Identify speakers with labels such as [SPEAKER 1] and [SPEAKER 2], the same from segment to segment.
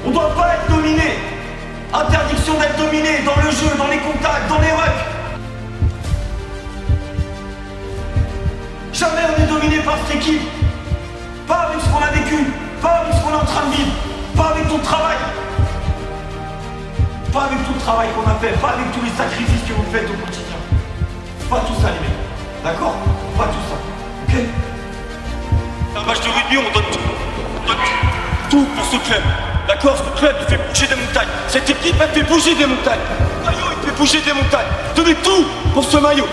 [SPEAKER 1] On ne doit pas être dominé. Interdiction d'être dominé dans le jeu, dans les contacts, dans les rucks. Jamais on est dominé par cette équipe. Pas avec ce qu'on a vécu, pas avec ce qu'on est en train de vivre, pas avec tout le travail. Pas avec tout le travail qu'on a fait, pas avec tous les sacrifices que vous faites au quotidien. Pas tout ça les mecs, d'accord? Pas tout ça, ok? Un match de rugby, on donne tout. On donne tout pour ce club. D'accord? Ce club, il fait bouger des montagnes. Cette équipe, elle fait bouger des montagnes. Le maillot, il fait bouger des montagnes. Donnez tout pour ce maillot.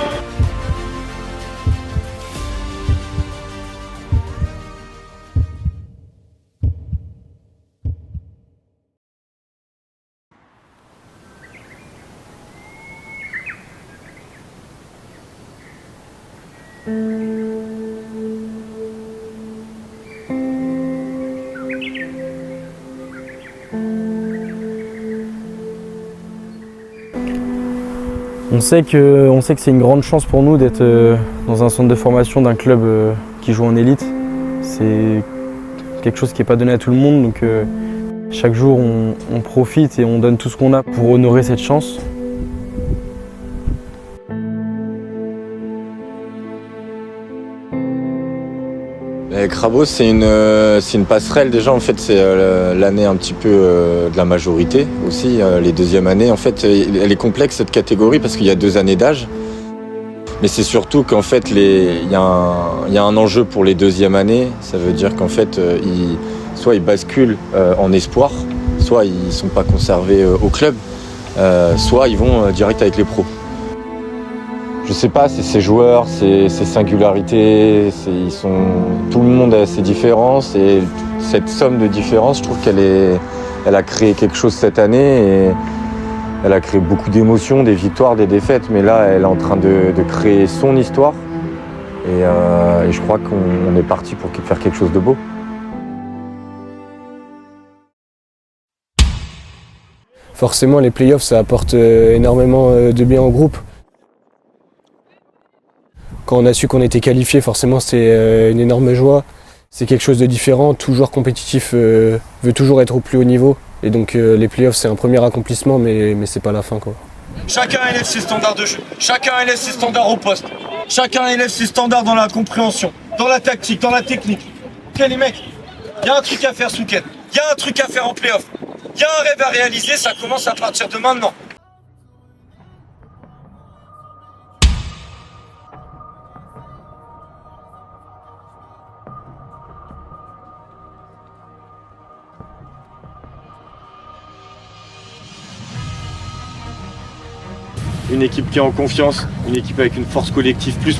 [SPEAKER 2] On sait que c'est une grande chance pour nous d'être dans un centre de formation d'un club qui joue en élite. C'est quelque chose qui n'est pas donné à tout le monde, donc chaque jour on profite et on donne tout ce qu'on a pour honorer cette chance.
[SPEAKER 3] Crabos, c'est une passerelle déjà, en fait, c'est l'année un petit peu de la majorité aussi, les deuxièmes années. En fait, elle est complexe cette catégorie parce qu'il y a 2 années d'âge. Mais c'est surtout qu'en fait, il y a un enjeu pour les deuxièmes années. Ça veut dire qu'en fait, soit ils basculent en espoir, soit ils ne sont pas conservés au club, soit ils vont direct avec les pros. Je sais pas, c'est ces joueurs, ces singularités, tout le monde a ses différences et cette somme de différences, je trouve elle a créé quelque chose cette année et elle a créé beaucoup d'émotions, des victoires, des défaites, mais là elle est en train de créer son histoire et je crois qu'on est parti pour faire quelque chose de beau.
[SPEAKER 4] Forcément les playoffs ça apporte énormément de bien au groupe. Quand on a su qu'on était qualifié, forcément c'est une énorme joie. C'est quelque chose de différent. Tout joueur compétitif veut toujours être au plus haut niveau. Et donc les playoffs c'est un premier accomplissement, mais c'est pas la fin, quoi.
[SPEAKER 1] Chacun élève ses standards de jeu. Chacun élève ses standards au poste. Chacun élève ses standards dans la compréhension, dans la tactique, dans la technique. Ok les mecs, il y a un truc à faire ce week-end. Il y a un truc à faire en playoff. Il y a un rêve à réaliser, ça commence à partir de maintenant.
[SPEAKER 3] Une équipe qui est en confiance, une équipe avec une force collective plus.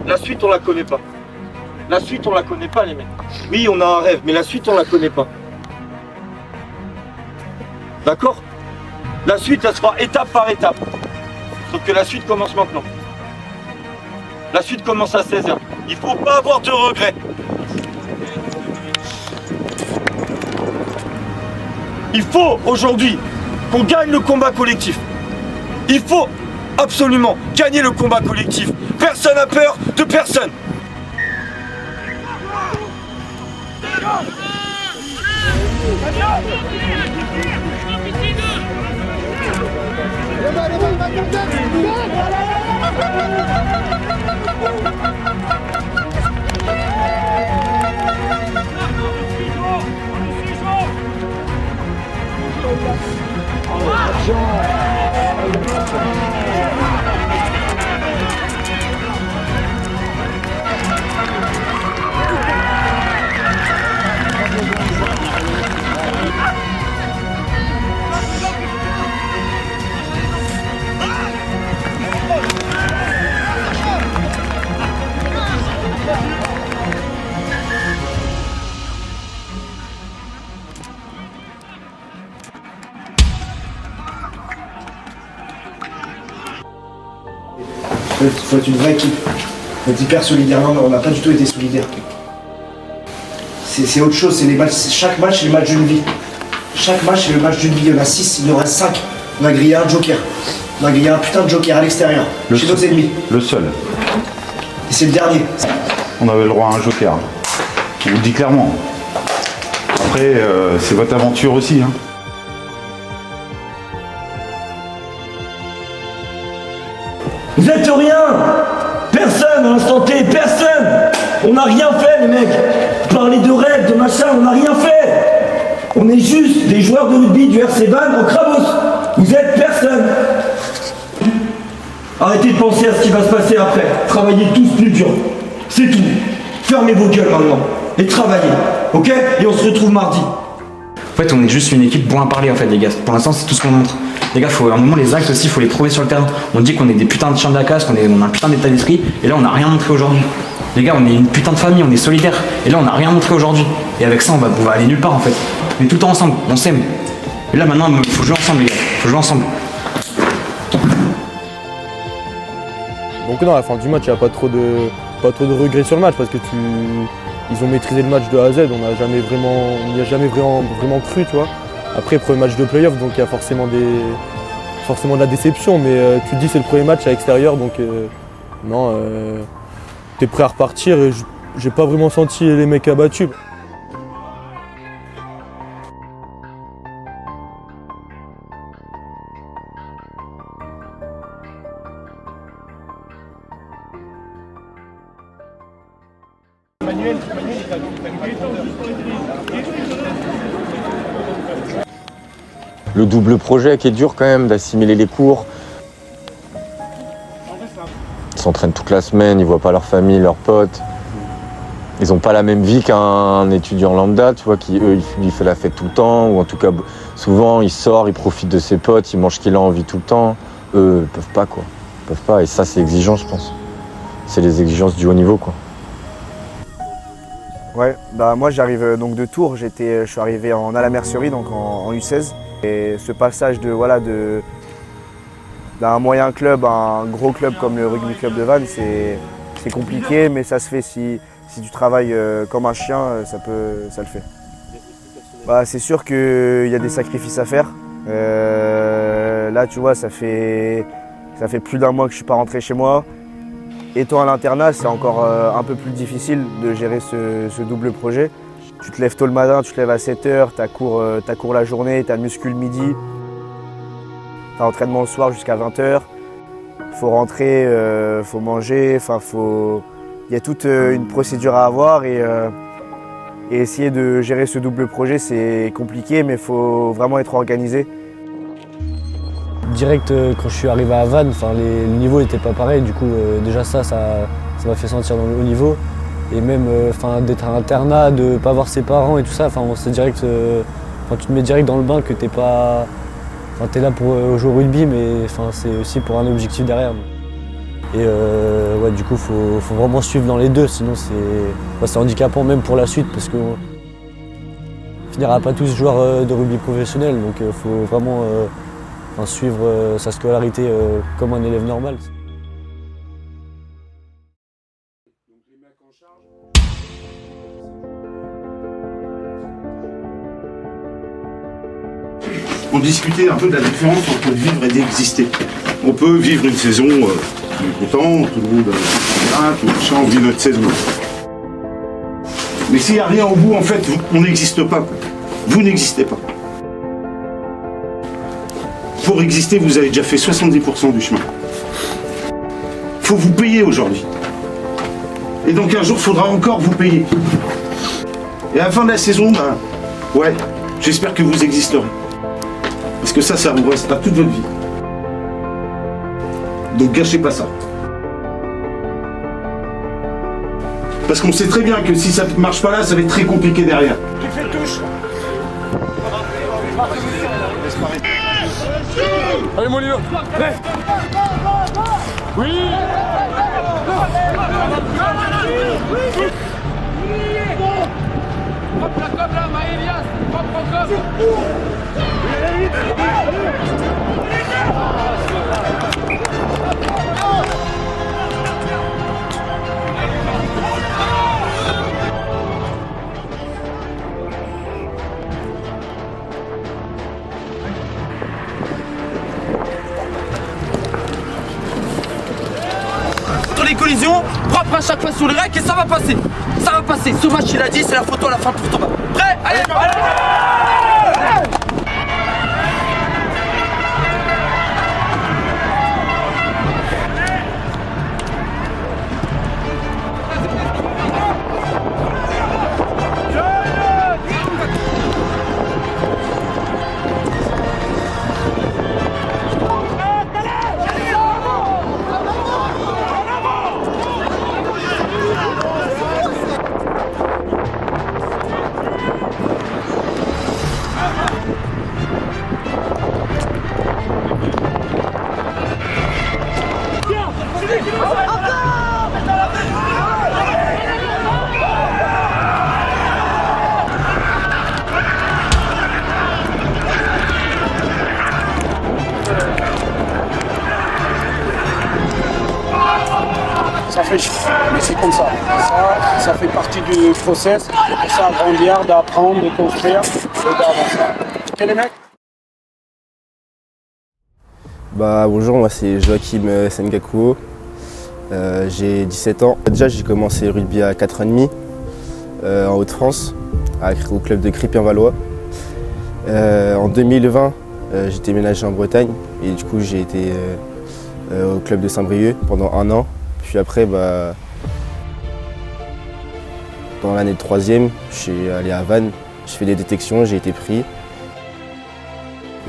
[SPEAKER 1] La suite, on la connaît pas. La suite, on la connaît pas, les mecs. Oui, on a un rêve, mais la suite, on la connaît pas. D'accord? La suite, elle sera étape par étape. Sauf que la suite commence maintenant. La suite commence à 16h. Il faut pas avoir de regrets. Il faut aujourd'hui qu'on gagne le combat collectif. Il faut absolument gagner le combat collectif. Personne n'a peur de personne.
[SPEAKER 5] Faut être une vraie équipe. Faut être hyper solidaire. Non, on n'a pas du tout été solidaire. C'est autre chose. Chaque match, c'est le match d'une vie. Chaque match, c'est le match d'une vie. Il y en a 6, il y en aura 5. On a grillé un joker. On a grillé un putain de joker à l'extérieur, chez nos ennemis.
[SPEAKER 6] Le seul.
[SPEAKER 5] Et c'est le dernier.
[SPEAKER 6] On avait le droit à un joker. Je vous le dis clairement. Après, c'est votre aventure aussi. Hein.
[SPEAKER 1] Vous êtes rien! Personne à l'instant T, personne! On n'a rien fait les mecs! Vous parlez de règles, de machin, on n'a rien fait! On est juste des joueurs de rugby du RC Vannes en Crabos! Vous êtes personne! Arrêtez de penser à ce qui va se passer après. Travaillez tous plus dur. C'est tout. Fermez vos gueules maintenant. Et travaillez. Ok? Et on se retrouve mardi.
[SPEAKER 7] En fait, on est juste une équipe pour en parler, en fait, les gars. Pour l'instant, c'est tout ce qu'on montre. Les gars, à un moment, les actes aussi, il faut les prouver sur le terrain. On dit qu'on est des putains de chiens de la casse, qu'on a un putain d'état d'esprit, et là, on n'a rien montré aujourd'hui. Les gars, on est une putain de famille, on est solidaires, et là, on n'a rien montré aujourd'hui. Et avec ça, on va aller nulle part, en fait. On est tout le temps ensemble, on s'aime. Et là, maintenant, il faut jouer ensemble, les gars. Il faut jouer ensemble.
[SPEAKER 2] Donc non, à la fin du match, il n'y a pas trop de regrets sur le match parce que ils ont maîtrisé le match de A à Z, on n'y a jamais vraiment cru, tu vois. Après, premier match de play-off, donc il y a forcément de la déception, mais tu te dis c'est le premier match à l'extérieur, donc non, t'es prêt à repartir et j'ai pas vraiment senti les mecs abattus.
[SPEAKER 3] Le double projet qui est dur quand même, d'assimiler les cours. Ils s'entraînent toute la semaine, ils voient pas leur famille, leurs potes. Ils ont pas la même vie qu'un étudiant lambda, tu vois, qui eux, il fait la fête tout le temps, ou en tout cas, souvent, il sort, il profite de ses potes, il mange ce qu'il a envie tout le temps. Eux, ils peuvent pas, quoi. Ils peuvent pas, et ça, c'est exigeant, je pense. C'est les exigences du haut niveau, quoi.
[SPEAKER 5] Ouais, bah moi j'arrive donc de Tours, je suis arrivé à la Mercerie, donc en U16. Et ce passage d'un moyen club à un gros club comme le Rugby Club de Vannes, c'est compliqué, mais ça se fait si tu travailles comme un chien, ça le fait. Bah, c'est sûr qu'il y a des sacrifices à faire. Là, tu vois, ça fait plus d'un mois que je ne suis pas rentré chez moi. Étant à l'internat, c'est encore un peu plus difficile de gérer ce double projet. Tu te lèves tôt le matin, tu te lèves à 7h, tu as cours la journée, tu as muscu le midi, tu as entraînement le soir jusqu'à 20h. Il faut rentrer, il faut manger, il y a toute une procédure à avoir et essayer de gérer ce double projet, c'est compliqué, mais il faut vraiment être organisé.
[SPEAKER 4] Direct, quand je suis arrivé à Vannes, le niveau n'était pas pareil, du coup déjà ça m'a fait sentir dans le haut niveau. Et même d'être à l'internat, de ne pas voir ses parents et tout ça, tu te mets direct dans le bain que t'es pas. T'es là pour jouer au rugby, mais c'est aussi pour un objectif derrière. Et ouais, du coup, faut vraiment suivre dans les deux, sinon c'est handicapant même pour la suite parce qu'on finira pas tous joueurs de rugby professionnel, donc il faut vraiment suivre sa scolarité comme un élève normal.
[SPEAKER 6] On discutait un peu de la différence entre vivre et d'exister. On peut vivre une saison, on est content, tout le monde tout machin, on vit notre saison. Mais s'il n'y a rien au bout, en fait, on n'existe pas. Vous n'existez pas. Pour exister, vous avez déjà fait 70% du chemin. Il faut vous payer aujourd'hui. Et donc un jour, il faudra encore vous payer. Et à la fin de la saison, ouais, j'espère que vous existerez. Parce que ça vous restera toute votre vie. Donc gâchez pas ça. Parce qu'on sait très bien que si ça ne marche pas là, ça va être très compliqué derrière.
[SPEAKER 1] Qui fait touche?
[SPEAKER 2] Allez mon Lilo. Oui.
[SPEAKER 8] Hop la com là, Maëlias, propre com. à chaque fois sur les règles et ça va passer. Ça va passer. Ce match, il a dit, c'est la photo à la fin pour Thomas. Prêt? Allez,
[SPEAKER 9] Ça fait chier, mais c'est comme ça. Ça fait partie du process. C'est ça, grandir, d'apprendre, de construire et d'avancer. Ok les mecs?
[SPEAKER 5] Bonjour, moi c'est Joachim Sengakuo. J'ai 17 ans. Déjà j'ai commencé le rugby à 4 ans et demi en Hauts-de-France, au club de Crépy-en-Valois. En 2020, j'ai déménagé en Bretagne et du coup j'ai été au club de Saint-Brieuc pendant 1 an. Puis après, dans l'année de 3e, je suis allé à Vannes, j'ai fait des détections, j'ai été pris.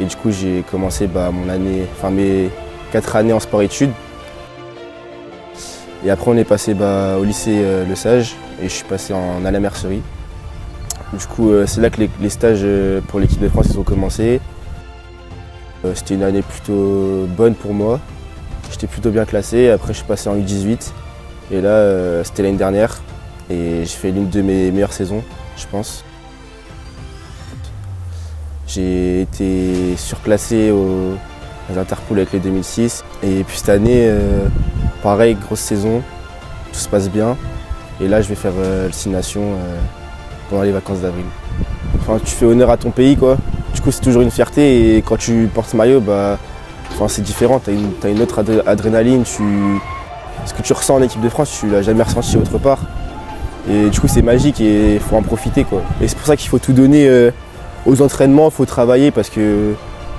[SPEAKER 5] Et du coup, j'ai commencé mes 4 années en sport-études. Et après, on est passé au lycée Le Sage et je suis passé à la mercerie. Du coup, c'est là que les stages pour l'équipe de France ils ont commencé. C'était une année plutôt bonne pour moi. J'étais plutôt bien classé, après je suis passé en U18 et là c'était l'année dernière et j'ai fait l'une de mes meilleures saisons, je pense. J'ai été surclassé aux Interpol avec les 2006 et puis cette année, pareil, grosse saison, tout se passe bien et là je vais faire le Six Nations pendant les vacances d'avril. Enfin, tu fais honneur à ton pays quoi, du coup c'est toujours une fierté et quand tu portes ce maillot, c'est différent, tu as une autre adrénaline, ce que tu ressens en équipe de France, tu l'as jamais ressenti autre part. Et du coup c'est magique et il faut en profiter quoi. Et c'est pour ça qu'il faut tout donner aux entraînements, il faut travailler parce que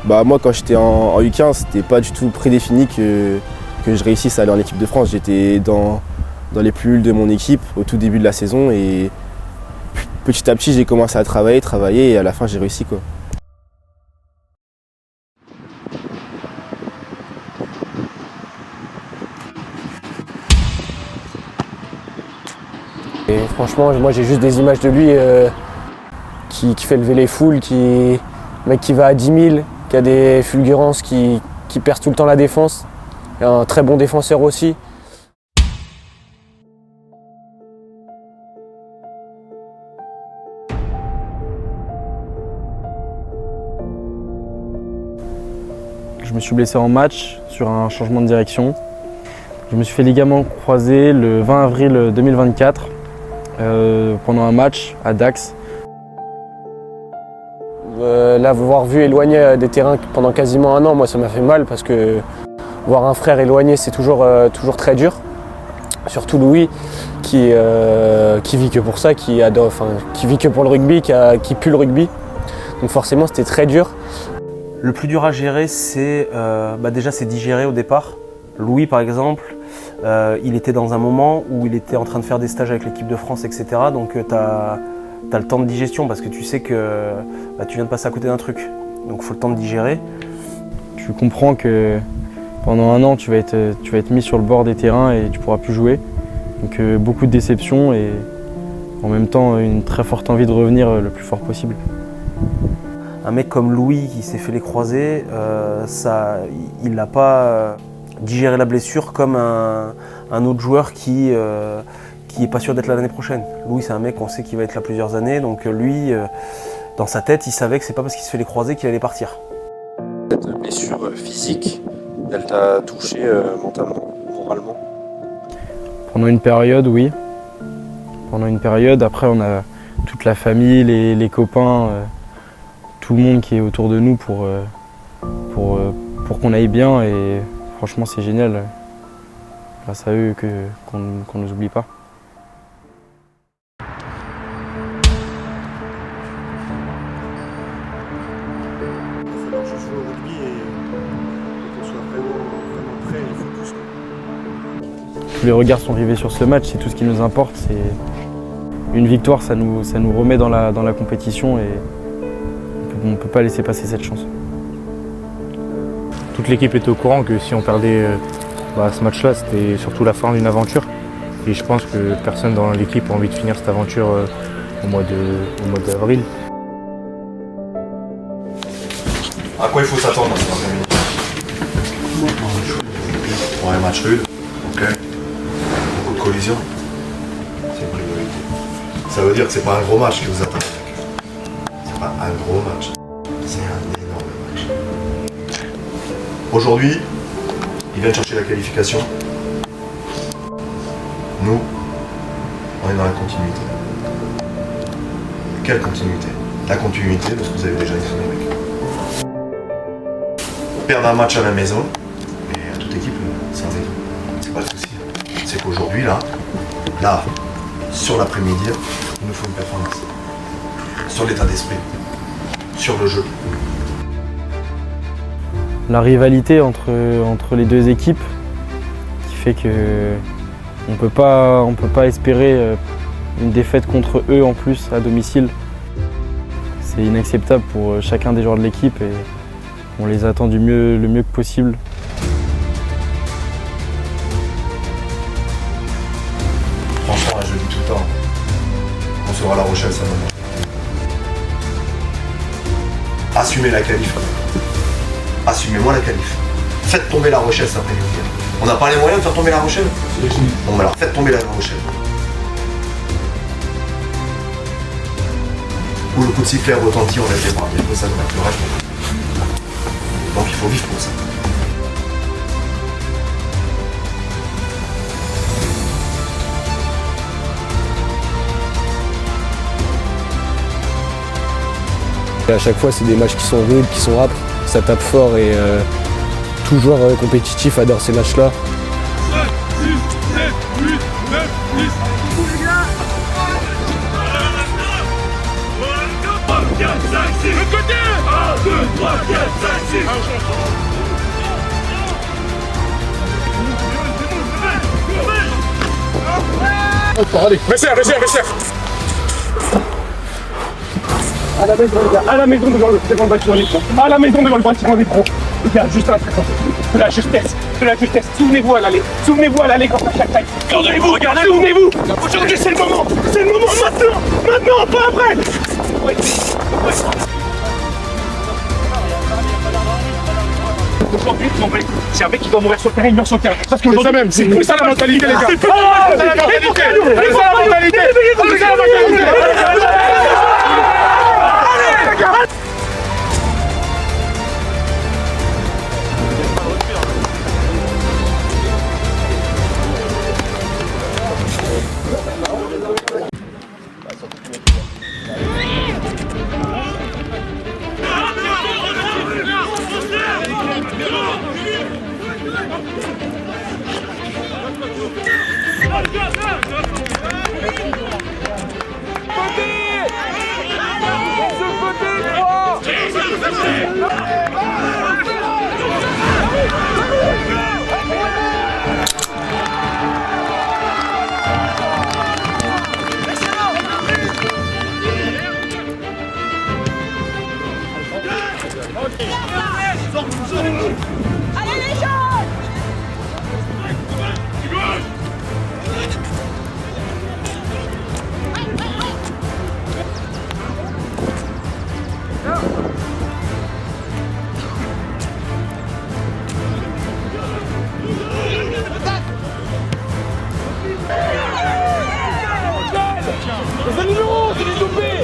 [SPEAKER 5] moi quand j'étais en U15, c'était pas du tout prédéfini que je réussisse à aller en équipe de France. J'étais dans les plus nuls de mon équipe au tout début de la saison et petit à petit j'ai commencé à travailler et à la fin j'ai réussi quoi.
[SPEAKER 4] Et franchement, moi j'ai juste des images de lui qui fait lever les foules, mec qui va à 10 000, qui a des fulgurances, qui perce tout le temps la défense. Et un très bon défenseur aussi.
[SPEAKER 2] Je me suis blessé en match sur un changement de direction. Je me suis fait ligament croisé le 20 avril 2024 pendant un match à Dax.
[SPEAKER 4] L'avoir vu éloigné des terrains pendant quasiment 1 an, moi ça m'a fait mal parce que voir un frère éloigné c'est toujours très dur. Surtout Louis qui vit que pour ça, qui vit que pour le rugby, qui pue le rugby. Donc forcément c'était très dur.
[SPEAKER 10] Le plus dur à gérer, c'est déjà c'est digérer au départ. Louis par exemple, il était dans un moment où il était en train de faire des stages avec l'équipe de France, etc. Donc tu as le temps de digestion parce que tu sais que tu viens de passer à côté d'un truc. Donc il faut le temps de digérer.
[SPEAKER 2] Tu comprends que pendant 1 an, tu vas être mis sur le bord des terrains et tu ne pourras plus jouer. Donc beaucoup de déception et en même temps une très forte envie de revenir le plus fort possible.
[SPEAKER 10] Un mec comme Louis qui s'est fait les croisés, il n'a pas digéré la blessure comme un autre joueur qui est pas sûr d'être là l'année prochaine. Louis c'est un mec on sait qu'il va être là plusieurs années, donc lui, dans sa tête, il savait que c'est pas parce qu'il se fait les croisés qu'il allait partir.
[SPEAKER 11] Cette blessure physique, elle t'a touché mentalement, moralement?
[SPEAKER 2] Pendant une période, oui. Pendant une période, après on a toute la famille, les copains, tout le monde qui est autour de nous pour qu'on aille bien et franchement c'est génial. grâce à eux qu'on ne nous oublie pas.
[SPEAKER 6] Il va falloir juste jouer au rugby et qu'on soit vraiment prêt, il faut tous.
[SPEAKER 2] Tous les regards sont rivés sur ce match, c'est tout ce qui nous importe. Une victoire, ça nous remet dans la compétition et on ne peut pas laisser passer cette chance.
[SPEAKER 12] Toute l'équipe était au courant que si on perdait ce match-là, c'était surtout la fin d'une aventure. Et je pense que personne dans l'équipe a envie de finir cette aventure au mois d'avril.
[SPEAKER 13] À quoi il faut s'attendre dans cet après-midi? Ouais, match rude, ok. Beaucoup de collisions. C'est une priorité. Ça veut dire que c'est pas un gros match qui vous attend. C'est pas un gros match. C'est un énorme match. Aujourd'hui, ils viennent chercher la qualification. Nous, on est dans la continuité. Quelle continuité? La continuité de ce que vous avez déjà exprimé avec eux. Perdre un match à la maison, et à toute équipe, c'est un raison. C'est pas le souci. C'est qu'aujourd'hui, là, sur l'après-midi, il nous faut une performance. Sur l'état d'esprit, sur le jeu.
[SPEAKER 2] La rivalité entre les deux équipes qui fait que on peut pas espérer une défaite contre eux en plus à domicile. C'est inacceptable pour chacun des joueurs de l'équipe et on les attend le mieux que possible.
[SPEAKER 13] Franchement, je le dis tout le temps, on sera à La Rochelle, ça va. Assumez la qualif. Assumez-moi la qualif. Faites tomber La Rochelle cet après-midi. On n'a pas les moyens de faire tomber La Rochelle? Bon, alors faites tomber La Rochelle. Où le coup de sifflet retentit, on lève les bras. Il faut ça, le reste. Donc il faut vivre pour ça.
[SPEAKER 4] Et à chaque fois, c'est des matchs qui sont rudes, qui sont âpres, ça tape fort et tout joueur compétitif adore ces matchs-là.
[SPEAKER 1] 7, 6, 7, 8, 9, 10. 4, 5, 6. Le côté 1, 2, 3, 4, 5, 6.
[SPEAKER 9] Allez, Messer. À la maison, les gars, à la maison devant le bâtiment des pros. À la maison devant le bâtiment des pros. Les gars, juste un truc. De la justesse. Souvenez-vous à l'aller quand à chaque taille. Regardez-vous. Aujourd'hui, c'est le moment. Maintenant, pas après. Oui. Aujourd'hui, c'est un mec qui doit mourir sur le terrain, il meurt sur le terrain. Parce que c'est ça même, c'est ça la mentalité, les gars. C'est ça la mentalité.
[SPEAKER 1] Allez les jeunes! Les numéros, c'est les loupés!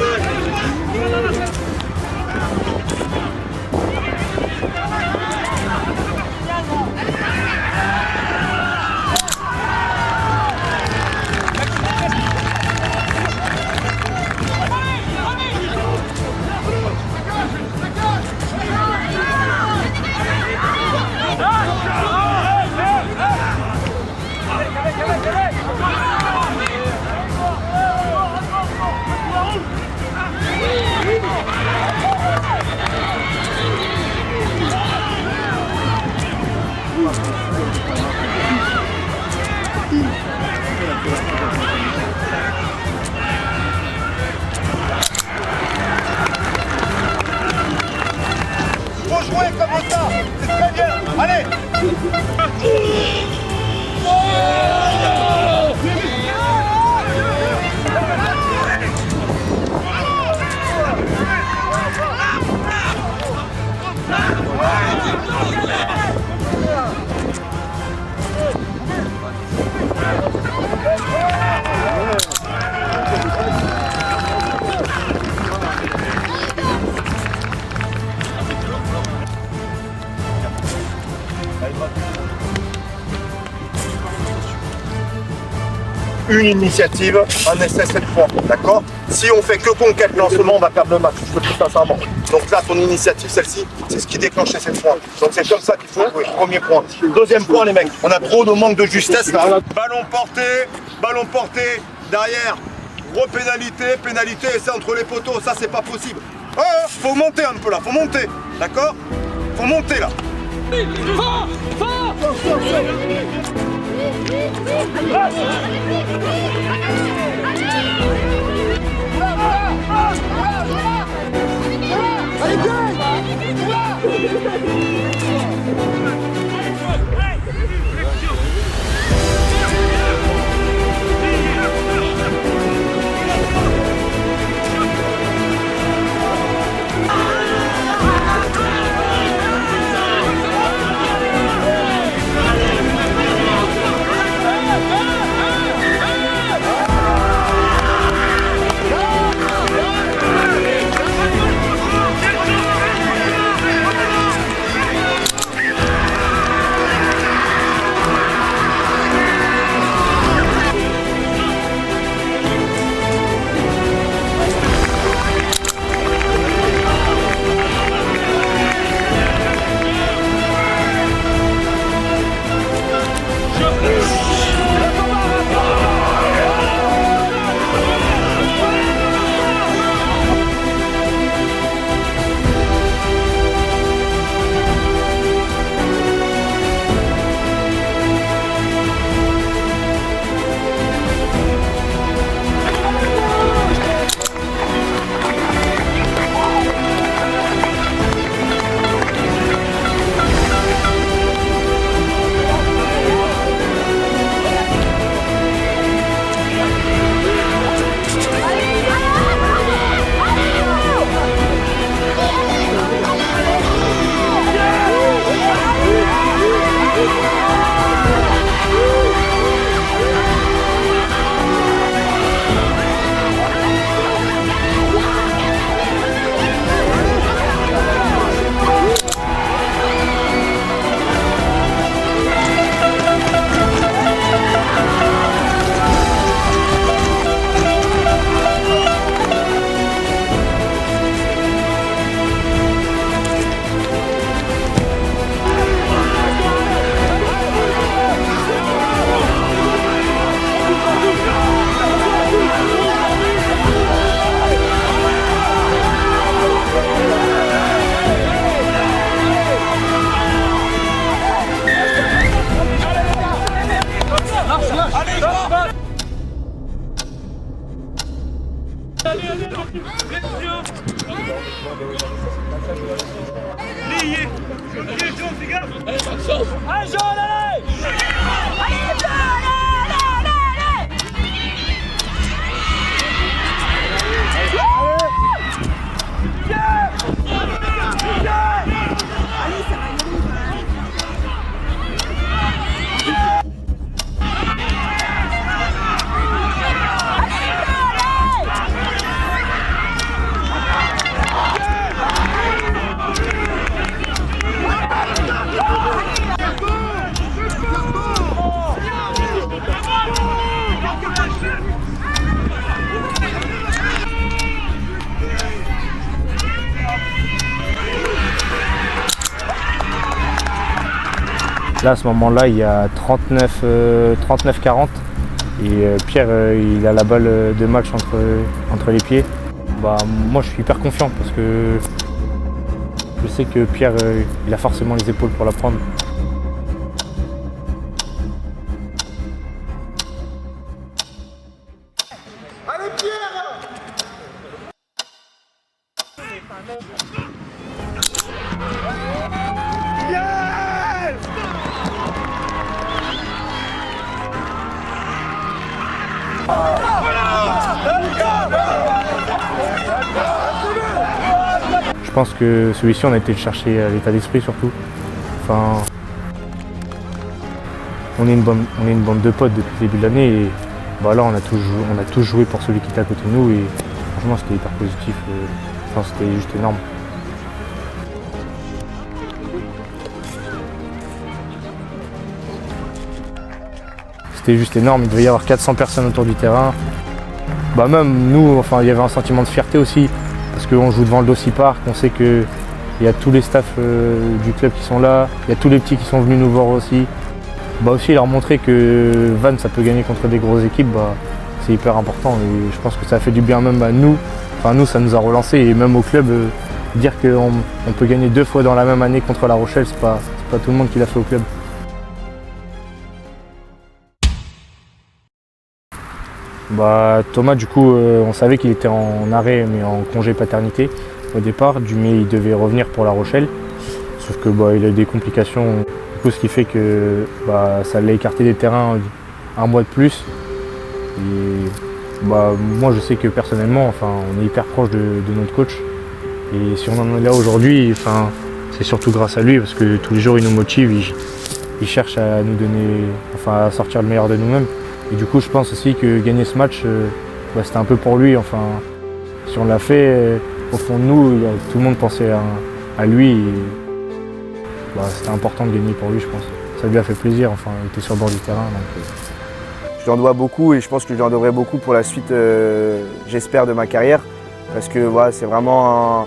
[SPEAKER 1] jouer comme ça. C'est très bien. Allez. Une initiative, un essai 7 fois, d'accord? Si on fait que conquête lancement, on va perdre le match, je te dis sincèrement. Donc là, ton initiative, celle-ci, c'est ce qui déclenche ces 7 fois. Donc c'est comme ça qu'il faut jouer, premier point. Deuxième point, les mecs, on a trop de manque de justesse là. Ballon porté, derrière, repénalité, pénalité, et c'est entre les poteaux, ça c'est pas possible. Faut monter un peu là, faut monter, d'accord? Faut monter là.
[SPEAKER 12] Là, à ce moment-là, il y a 39-40 et Pierre, il a la balle de match entre les pieds. Moi, je suis hyper confiant parce que je sais que Pierre, il a forcément les épaules pour la prendre.
[SPEAKER 1] Allez Pierre!
[SPEAKER 12] Je pense que celui-ci, on a été le chercher à l'état d'esprit surtout. Enfin, on est une bande de potes depuis le début de l'année et bah là, on a tous joué pour celui qui était à côté de nous et franchement, c'était hyper positif. Enfin, c'était juste énorme. C'était juste énorme, il devait y avoir 400 personnes autour du terrain. Bah même nous, enfin, il y avait un sentiment de fierté aussi, parce qu'on joue devant le Dossi Park, on sait qu'il y a tous les staffs du club qui sont là, il y a tous les petits qui sont venus nous voir aussi. Bah aussi leur montrer que Vannes ça peut gagner contre des grosses équipes, bah, c'est hyper important et je pense que ça a fait du bien même à nous. Enfin nous ça nous a relancé et même au club, dire qu'on peut gagner 2 fois dans la même année contre La Rochelle, c'est pas tout le monde qui l'a fait au club. Bah, Thomas, du coup, on savait qu'il était en arrêt, mais en congé paternité au départ. Mais il devait revenir pour La Rochelle. Sauf que bah, il a eu des complications. Du coup, ce qui fait que bah, ça l'a écarté des terrains 1 mois de plus. Et, bah, moi, je sais que personnellement, enfin, on est hyper proche de notre coach. Et si on en est là aujourd'hui, enfin, c'est surtout grâce à lui, parce que tous les jours, il nous motive. Il cherche à nous donner, enfin, à sortir le meilleur de nous-mêmes. Et du coup, je pense aussi que gagner ce match, bah, c'était un peu pour lui. Enfin, si on l'a fait, au fond de nous, tout le monde pensait à lui. Et, bah, c'était important de gagner pour lui, je pense. Ça lui a fait plaisir. Enfin, il était sur le bord du terrain. Donc,
[SPEAKER 5] Je lui en dois beaucoup et je pense que je lui en devrai beaucoup pour la suite, j'espère, de ma carrière. Parce que voilà, c'est vraiment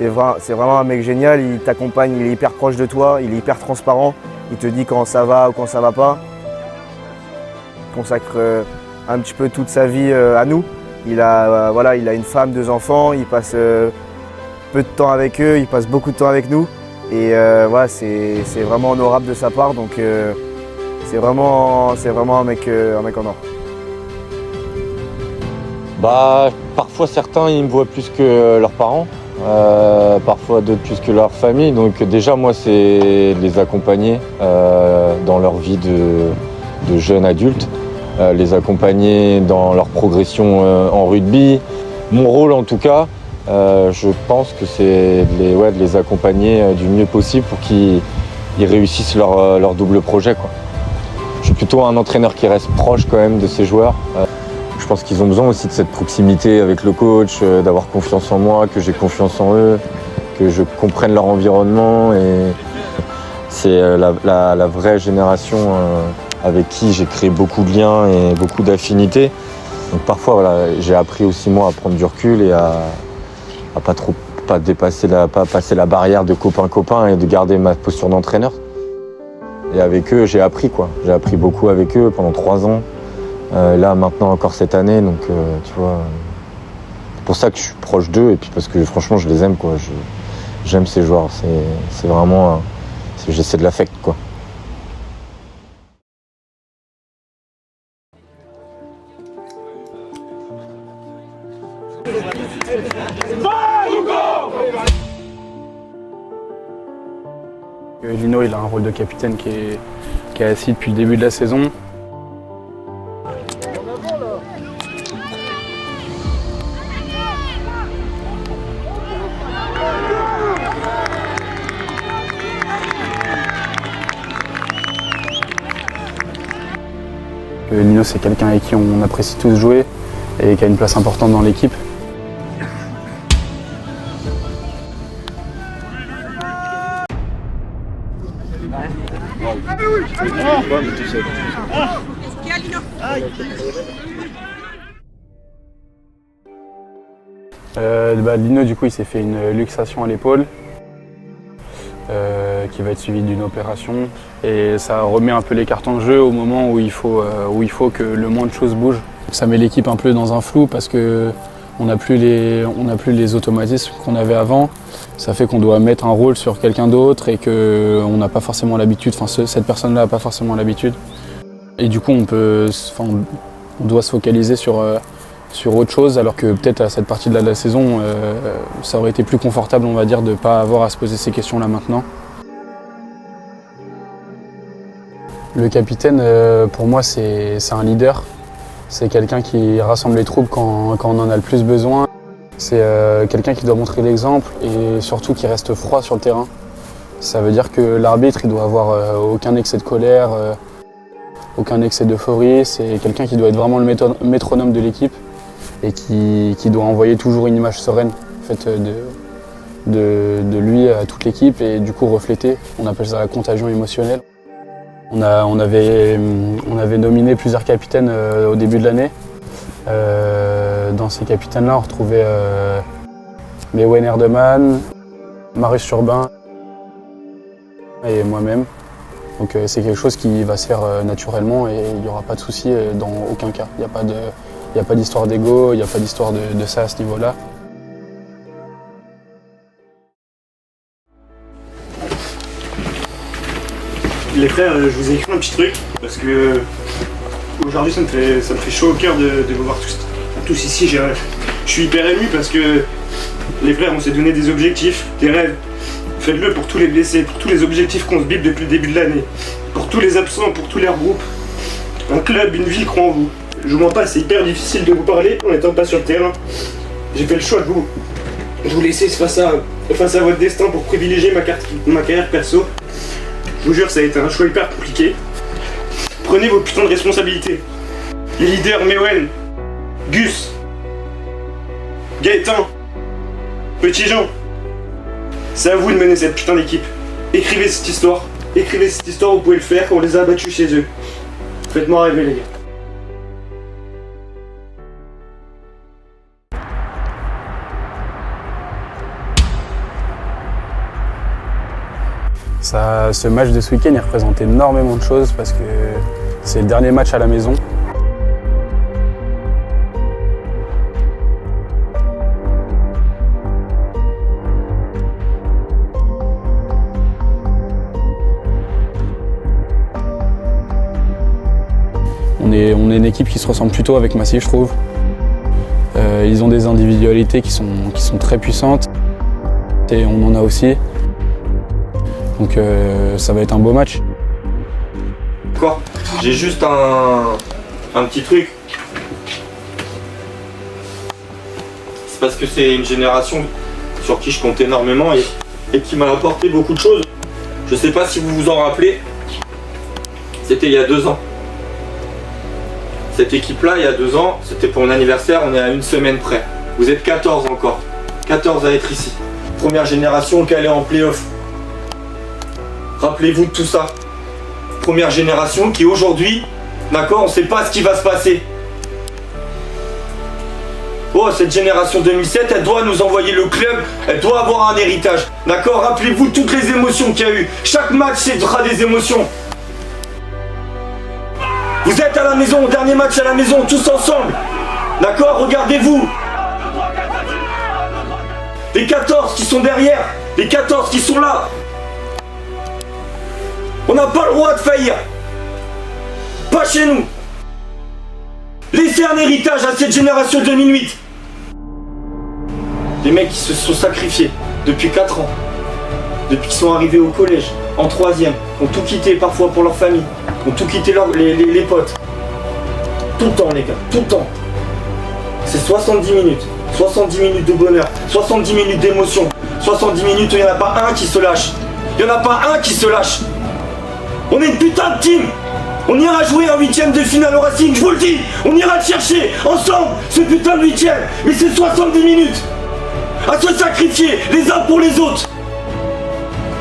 [SPEAKER 5] un mec génial. Il t'accompagne, il est hyper proche de toi, il est hyper transparent. Il te dit quand ça va ou quand ça va pas. Il consacre un petit peu toute sa vie à nous. Il a une femme, 2 enfants, il passe peu de temps avec eux, il passe beaucoup de temps avec nous. Et voilà, c'est vraiment honorable de sa part. Donc c'est vraiment un mec en or.
[SPEAKER 3] Bah, parfois certains ils me voient plus que leurs parents, parfois d'autres plus que leur famille. Donc déjà moi c'est de les accompagner dans leur vie de jeunes adultes, les accompagner dans leur progression en rugby. Mon rôle en tout cas, je pense que c'est de les accompagner du mieux possible pour qu'ils réussissent leur double projet, quoi. Je suis plutôt un entraîneur qui reste proche quand même de ses joueurs. Je pense qu'ils ont besoin aussi de cette proximité avec le coach, d'avoir confiance en moi, que j'ai confiance en eux, que je comprenne leur environnement. Et c'est la vraie génération avec qui j'ai créé beaucoup de liens et beaucoup d'affinités. Donc parfois, voilà, j'ai appris aussi moi à prendre du recul et à pas passer la barrière de copain-copain et de garder ma posture d'entraîneur. Et avec eux, j'ai appris quoi. J'ai appris beaucoup avec eux pendant 3 ans. Là maintenant encore cette année, donc tu vois, c'est pour ça que je suis proche d'eux et puis parce que franchement je les aime quoi. J'aime ces joueurs, c'est vraiment, c'est de l'affect quoi.
[SPEAKER 2] Lino il a un rôle de capitaine qui est assis depuis le début de la saison. Lino c'est quelqu'un avec qui on apprécie tous jouer et qui a une place importante dans l'équipe. Lino du coup il s'est fait une luxation à l'épaule qui va être suivie d'une opération et ça remet un peu les cartons de jeu au moment où il faut que le moins de choses bougent. Ça met l'équipe un peu dans un flou parce que on n'a plus les automatismes qu'on avait avant. Ça fait qu'on doit mettre un rôle sur quelqu'un d'autre et qu'on n'a pas forcément l'habitude, enfin cette personne-là n'a pas forcément l'habitude. Et du coup on doit se focaliser sur autre chose, alors que peut-être à cette partie de la saison, ça aurait été plus confortable, on va dire, de ne pas avoir à se poser ces questions-là maintenant. Le capitaine, pour moi, c'est un leader. C'est quelqu'un qui rassemble les troupes quand on en a le plus besoin. C'est quelqu'un qui doit montrer l'exemple et surtout qui reste froid sur le terrain. Ça veut dire que l'arbitre, il doit avoir aucun excès de colère, aucun excès d'euphorie. C'est quelqu'un qui doit être vraiment le métronome de l'équipe et qui doit envoyer toujours une image sereine en fait, de lui à toute l'équipe et du coup refléter. On appelle ça la contagion émotionnelle. On avait nominé plusieurs capitaines au début de l'année. Dans ces capitaines-là, on retrouvait Mewen Erdeman, Marius Turbin et moi-même. Donc c'est quelque chose qui va se faire naturellement et il n'y aura pas de souci dans aucun cas. Il n'y a pas d'histoire d'ego, il n'y a pas d'histoire de ça à ce niveau-là.
[SPEAKER 9] Les frères, je vous ai écrit un petit truc parce que aujourd'hui ça me fait chaud au cœur de vous voir tous ici. Je suis hyper ému parce que les frères, on s'est donné des objectifs, des rêves. Faites-le pour tous les blessés, pour tous les objectifs qu'on se bipe depuis le début de l'année, pour tous les absents, pour tous les regroupes. Un club, une ville croit en vous. Je vous mens pas, c'est hyper difficile de vous parler en n'étant pas sur le terrain. J'ai fait le choix de vous laisser face à votre destin pour privilégier ma carrière perso. Je vous jure, ça a été un choix hyper compliqué. Prenez vos putains de responsabilités. Les leaders Mewen, Gus, Gaëtan, Petit Jean, c'est à vous de mener cette putain d'équipe. Écrivez cette histoire, vous pouvez le faire quand on les a abattus chez eux. Faites-moi rêver les gars.
[SPEAKER 2] Ce match de ce week-end, il représente énormément de choses parce que c'est le dernier match à la maison. On est une équipe qui se ressemble plutôt avec Massif, je trouve. Ils ont des individualités qui sont très puissantes et on en a aussi. Donc ça va être un beau match.
[SPEAKER 1] D'accord. J'ai juste un petit truc. C'est parce que c'est une génération sur qui je compte énormément et qui m'a apporté beaucoup de choses. Je sais pas si vous vous en rappelez. C'était il y a 2 ans. Cette équipe-là, il y a 2 ans, c'était pour mon anniversaire, on est à 1 semaine près. Vous êtes 14 encore. 14 à être ici. Première génération qui allait en play-off. Rappelez-vous de tout ça. Première génération qui aujourd'hui, d'accord, on ne sait pas ce qui va se passer. Oh, cette génération 2007, elle doit nous envoyer le club, elle doit avoir un héritage. D'accord, rappelez-vous toutes les émotions qu'il y a eu. Chaque match, c'est des émotions. Vous êtes à la maison, au dernier match à la maison, tous ensemble. D'accord, regardez-vous. Les 14 qui sont derrière, les 14 qui sont là. On n'a pas le droit de faillir. Pas chez nous. Laissez un héritage à cette génération 2008. Les mecs qui se sont sacrifiés depuis 4 ans. Depuis qu'ils sont arrivés au collège, en 3e, ont tout quitté parfois pour leur famille, ont tout quitté les potes. Tout le temps les gars, tout le temps. C'est 70 minutes. 70 minutes de bonheur, 70 minutes d'émotion, 70 minutes où il n'y en a pas un qui se lâche. Il n'y en a pas un qui se lâche. On est une putain de team. On ira jouer en 8e de finale au Racing, je vous le dis. On ira le chercher ensemble, ce putain de 8e. Mais c'est 70 minutes à se sacrifier les uns pour les autres.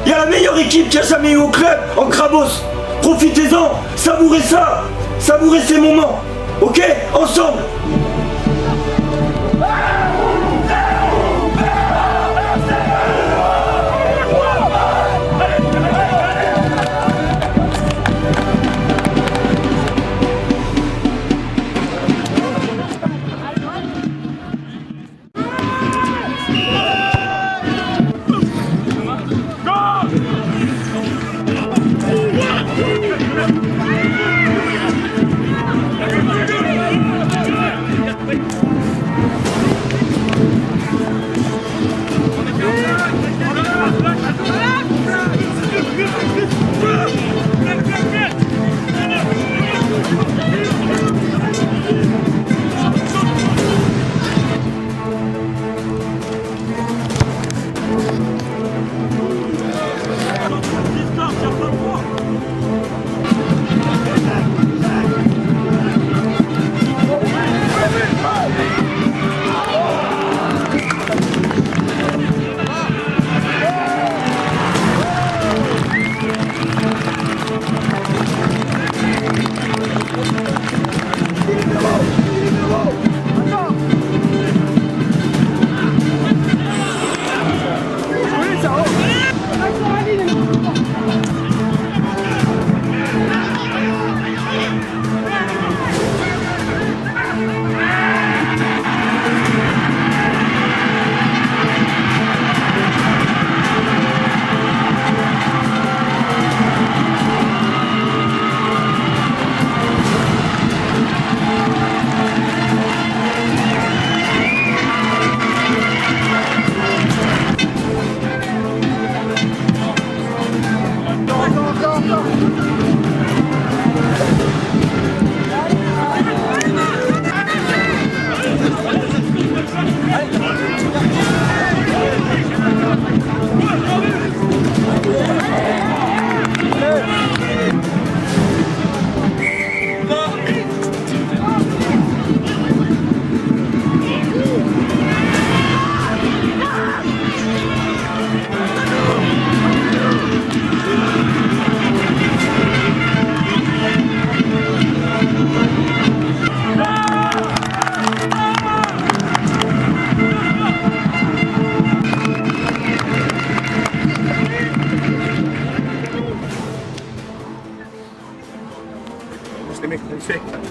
[SPEAKER 1] Il y a la meilleure équipe qu'il y a jamais eu au club, en Crabos. Profitez-en, savourez ça, savourez ces moments. Ok, ensemble.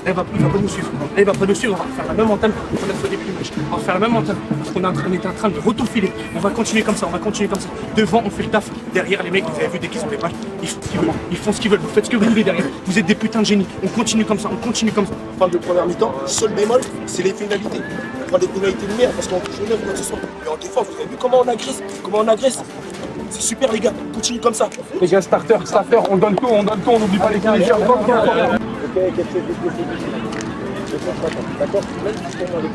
[SPEAKER 9] il va pas nous suivre. Là, il va pas nous suivre, on va faire la même entame qu'on a fait au début du match. On va faire la même entame parce qu'on est en train de retourner. On va continuer comme ça, Devant, on fait le taf. Derrière, les mecs, vous avez vu, dès qu'ils ont des balles, ils font ce qu'ils veulent. Ils font ce qu'ils veulent. Vous faites ce que vous voulez derrière. Vous êtes des putains de génies. On continue comme ça,
[SPEAKER 14] Fin de première mi-temps, seul bémol, c'est les pénalités. On prend des pénalités de merde parce qu'on touche le 9 ou quoi que ce soit. Mais en défense, vous avez vu comment on agresse. C'est super les gars, continue comme ça.
[SPEAKER 9] Les gars, starter, on donne tout, on n'oublie pas les gars.
[SPEAKER 14] Ok, d'accord. Même si on a dit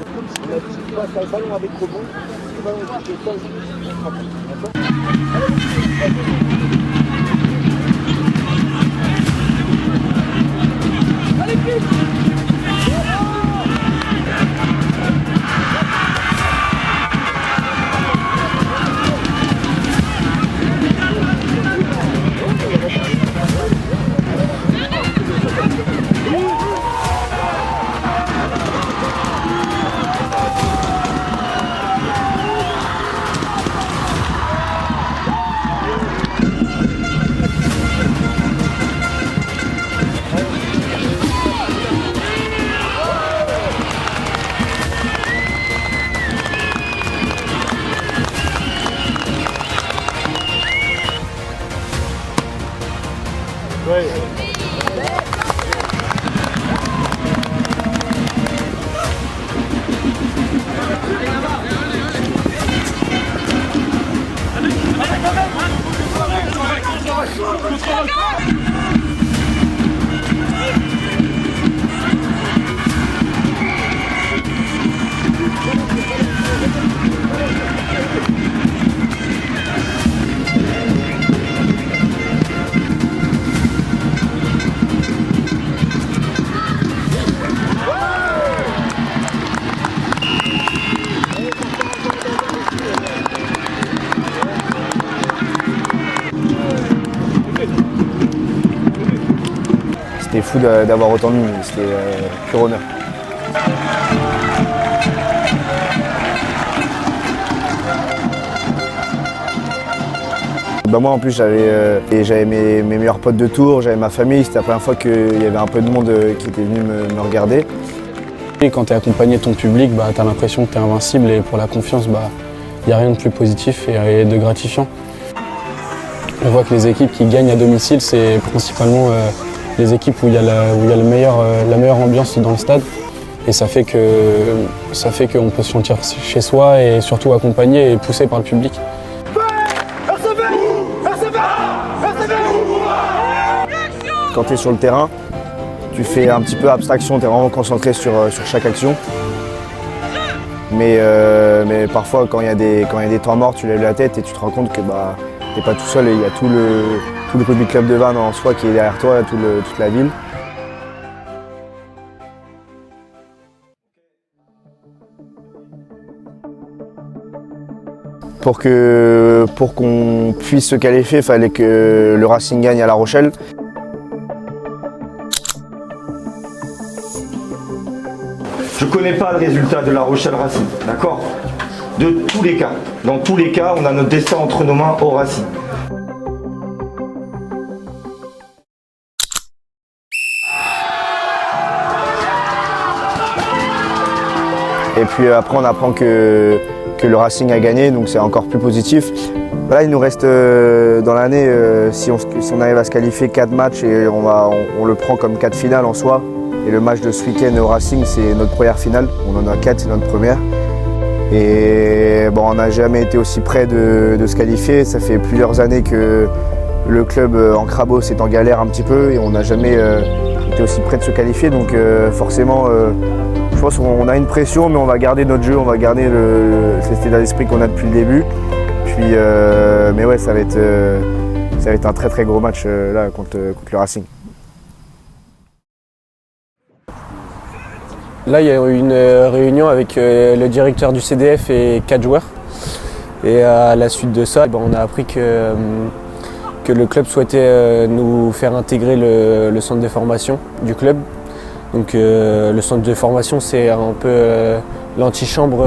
[SPEAKER 14] qu'il passe le ballon avec rebond, le ballon touche le sol,
[SPEAKER 9] Allez, vite.
[SPEAKER 5] C'était fou d'avoir autant de nous, c'était pur honneur. Moi en plus j'avais mes meilleurs potes de Tours, j'avais ma famille, c'était la première fois qu'il y avait un peu de monde qui était venu me regarder.
[SPEAKER 2] Et quand tu es accompagné de ton public, tu as l'impression que tu es invincible et pour la confiance, il n'y a rien de plus positif et de gratifiant. On voit que les équipes qui gagnent à domicile, c'est principalement les équipes où il y a la meilleure ambiance dans le stade. Et ça fait qu'on peut se sentir chez soi et surtout accompagné et poussé par le public.
[SPEAKER 5] Quand tu es sur le terrain, tu fais un petit peu abstraction, tu es vraiment concentré sur chaque action. Mais parfois, quand il y a des temps morts, tu lèves la tête et tu te rends compte que tu n'es pas tout seul et il y a tout le Rugby Club de Vannes en soi qui est derrière toi, toute la ville. Pour qu'on puisse se qualifier, il fallait que le Racing gagne à La Rochelle.
[SPEAKER 1] Je ne connais pas le résultat de La Rochelle Racing, d'accord? De tous les cas. Dans tous les cas, on a notre destin entre nos mains au Racing.
[SPEAKER 5] Et puis après, on apprend que le Racing a gagné, donc c'est encore plus positif. Là, il nous reste dans l'année, si on arrive à se qualifier 4 matchs, et on le prend comme 4 finales en soi. Et le match de ce week-end au Racing, c'est notre première finale. On en a 4, c'est notre première. Et on n'a jamais été aussi près de se qualifier. Ça fait plusieurs années que le club en Crabos est en galère un petit peu et on n'a jamais été aussi près de se qualifier. Donc forcément, je pense qu'on a une pression, mais on va garder notre jeu, on va garder cet état d'esprit qu'on a depuis le début. Puis, mais ouais, ça va être un très très gros match là contre le Racing.
[SPEAKER 4] Là, il y a eu une réunion avec le directeur du CDF et 4 joueurs. Et à la suite de ça, on a appris que le club souhaitait nous faire intégrer le centre de formation du club. Donc le centre de formation, c'est un peu l'antichambre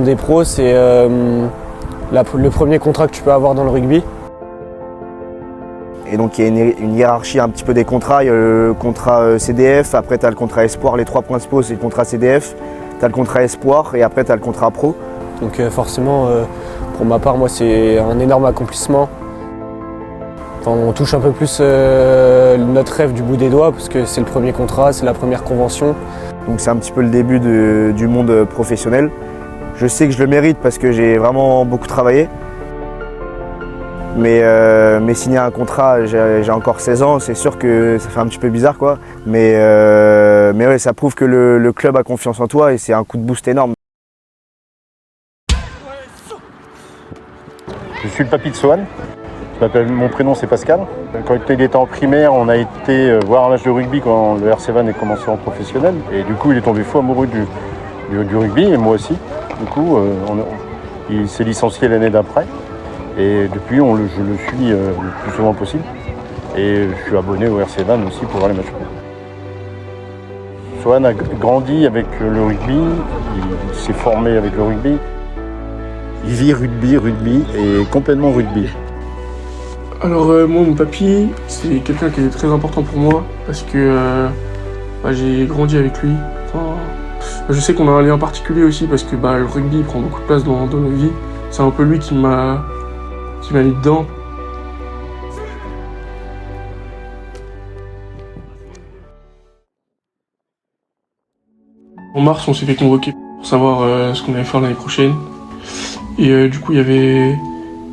[SPEAKER 4] des pros. C'est le premier contrat que tu peux avoir dans le rugby.
[SPEAKER 5] Et donc il y a une hiérarchie un petit peu des contrats. Il y a le contrat CDF, après tu as le contrat Espoir. Les 3 principaux, c'est le contrat CDF. Tu as le contrat Espoir et après tu as le contrat Pro.
[SPEAKER 4] Donc forcément, pour ma part, moi c'est un énorme accomplissement. Enfin, on touche un peu plus notre rêve du bout des doigts parce que c'est le premier contrat, c'est la première convention.
[SPEAKER 5] Donc c'est un petit peu le début du monde professionnel. Je sais que je le mérite parce que j'ai vraiment beaucoup travaillé. Mais signer un contrat, j'ai encore 16 ans, c'est sûr que ça fait un petit peu bizarre quoi. Mais ouais, ça prouve que le club a confiance en toi et c'est un coup de boost énorme.
[SPEAKER 15] Je suis le papy de Sohan. Mon prénom c'est Pascal. Quand il était en primaire, on a été voir un match de rugby quand le RC Vannes est commencé en professionnel. Et du coup, il est tombé fou amoureux du rugby, et moi aussi. Du coup, il s'est licencié l'année d'après. Et depuis, je le suis le plus souvent possible. Et je suis abonné au RC Vannes aussi pour voir les matchs. Sohan a grandi avec le rugby, il s'est formé avec le rugby. Il vit rugby et complètement rugby.
[SPEAKER 9] Alors moi, mon papy, c'est quelqu'un qui est très important pour moi parce que j'ai grandi avec lui. Enfin, je sais qu'on a un lien particulier aussi parce que le rugby prend beaucoup de place dans nos vies. C'est un peu lui qui m'a mis dedans. En mars, on s'est fait convoquer pour savoir ce qu'on allait faire l'année prochaine. Et du coup, il y avait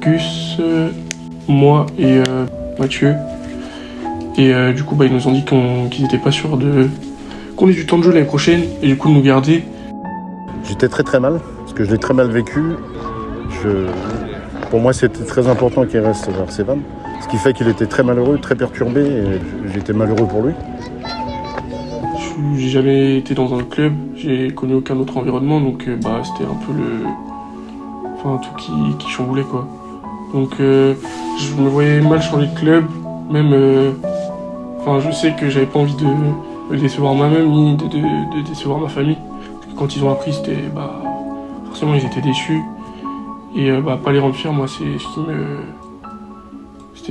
[SPEAKER 9] Gus, moi et Mathieu. Et du coup, ils nous ont dit qu'ils n'étaient pas sûrs qu'on ait du temps de jeu l'année prochaine et du coup de nous garder.
[SPEAKER 15] J'étais très mal, parce que je l'ai très mal vécu. Pour moi, c'était très important qu'il reste vers RC Vannes. Ce qui fait qu'il était très malheureux, très perturbé, et j'étais malheureux pour lui.
[SPEAKER 9] J'ai jamais été dans un club, j'ai connu aucun autre environnement, donc c'était un peu tout qui chamboulait quoi. Donc je me voyais mal changer de club, même je sais que j'avais pas envie de décevoir moi-même ni de décevoir ma famille. Parce que quand ils ont appris, forcément ils étaient déçus. Et pas les rendre fiers, moi c'était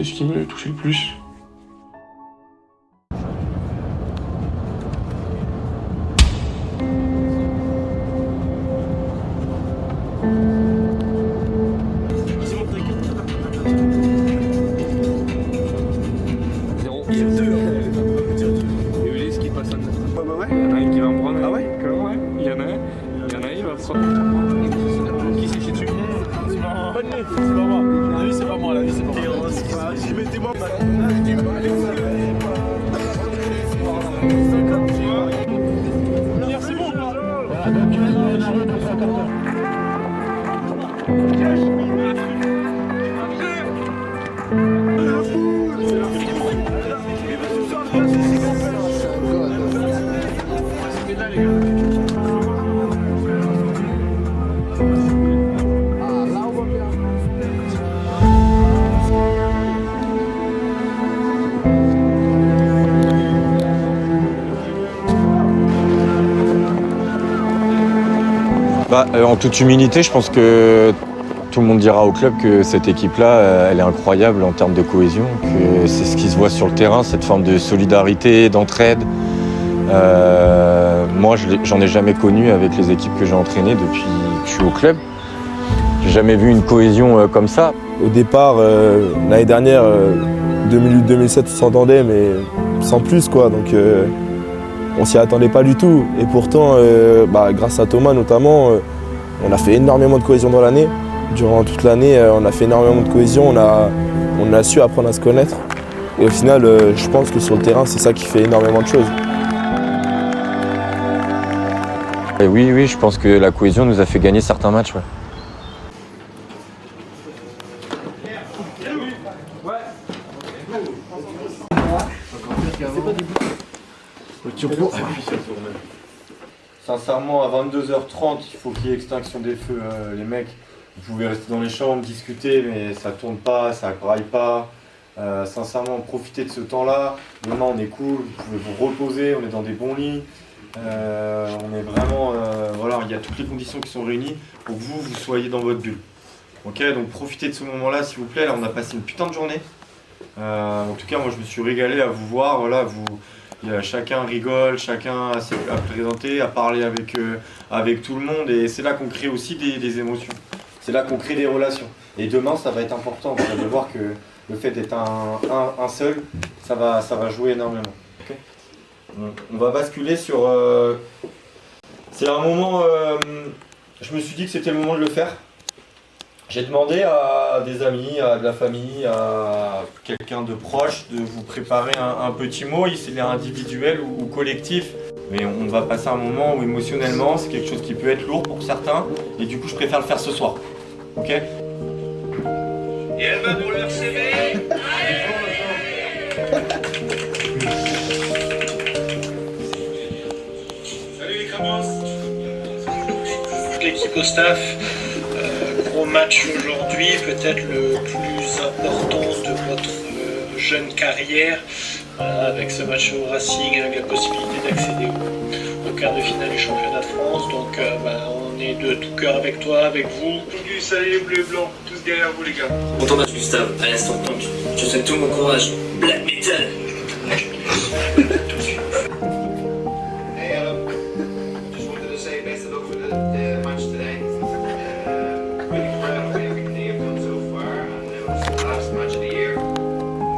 [SPEAKER 9] ce qui me touchait le plus.
[SPEAKER 3] En toute humilité, je pense que tout le monde dira au club que cette équipe-là, elle est incroyable en termes de cohésion, que c'est ce qui se voit sur le terrain, cette forme de solidarité, d'entraide. Moi, j'en ai jamais connu avec les équipes que j'ai entraînées depuis que je suis au club. J'ai jamais vu une cohésion comme ça.
[SPEAKER 16] Au départ, l'année dernière, 2008-2007, on s'entendait, mais sans plus quoi. Donc, on s'y attendait pas du tout. Et pourtant, grâce à Thomas notamment, on a fait énormément de cohésion dans l'année. Durant toute l'année, on a fait énormément de cohésion. On a su apprendre à se connaître. Et au final, je pense que sur le terrain, c'est ça qui fait énormément de choses.
[SPEAKER 3] Et oui, je pense que la cohésion nous a fait gagner certains matchs. Ouais. Sincèrement, à 22h30, il faut qu'il y ait extinction des feux, les mecs. Vous pouvez rester dans les chambres, discuter, mais ça tourne pas, ça braille pas. Sincèrement, profitez de ce temps-là. Demain, on est cool, vous pouvez vous reposer, on est dans des bons lits. On est vraiment, il y a toutes les conditions qui sont réunies pour que vous soyez dans votre bulle. Ok, donc profitez de ce moment-là, s'il vous plaît. Là, on a passé une putain de journée.
[SPEAKER 17] En tout cas, moi je me suis régalé à vous voir. Voilà, chacun rigole, chacun à présenter, à parler avec tout le monde. Et c'est là qu'on crée aussi des émotions. C'est là qu'on crée des relations. Et demain, ça va être important. Voilà, de voir que le fait d'être un seul, ça va jouer énormément. Okay. On va basculer sur... C'est un moment... je me suis dit que c'était le moment de le faire. J'ai demandé à des amis, à de la famille, à quelqu'un de proche de vous préparer un petit mot, s'il est individuel ou collectif. Mais on va passer un moment où émotionnellement, c'est quelque chose qui peut être lourd pour certains. Et du coup, je préfère le faire ce soir. Ok ?
[SPEAKER 9] Et elle va pour le RCV. Salut les Cramos. L'équipe au staff, gros match aujourd'hui, peut-être le plus important de votre jeune carrière, avec ce match au Racing, avec la possibilité d'accéder au quart de finale du championnat de France. Donc on est de tout cœur avec toi, avec vous. Salut les bleus et blancs, tous derrière vous les gars.
[SPEAKER 18] Content match Gustave, à l'instant je souhaite tout mon courage. Black Metal.
[SPEAKER 19] Just wanted to say best of luck for the match today. Really proud of everything they have done so far, and it's the last match of the year,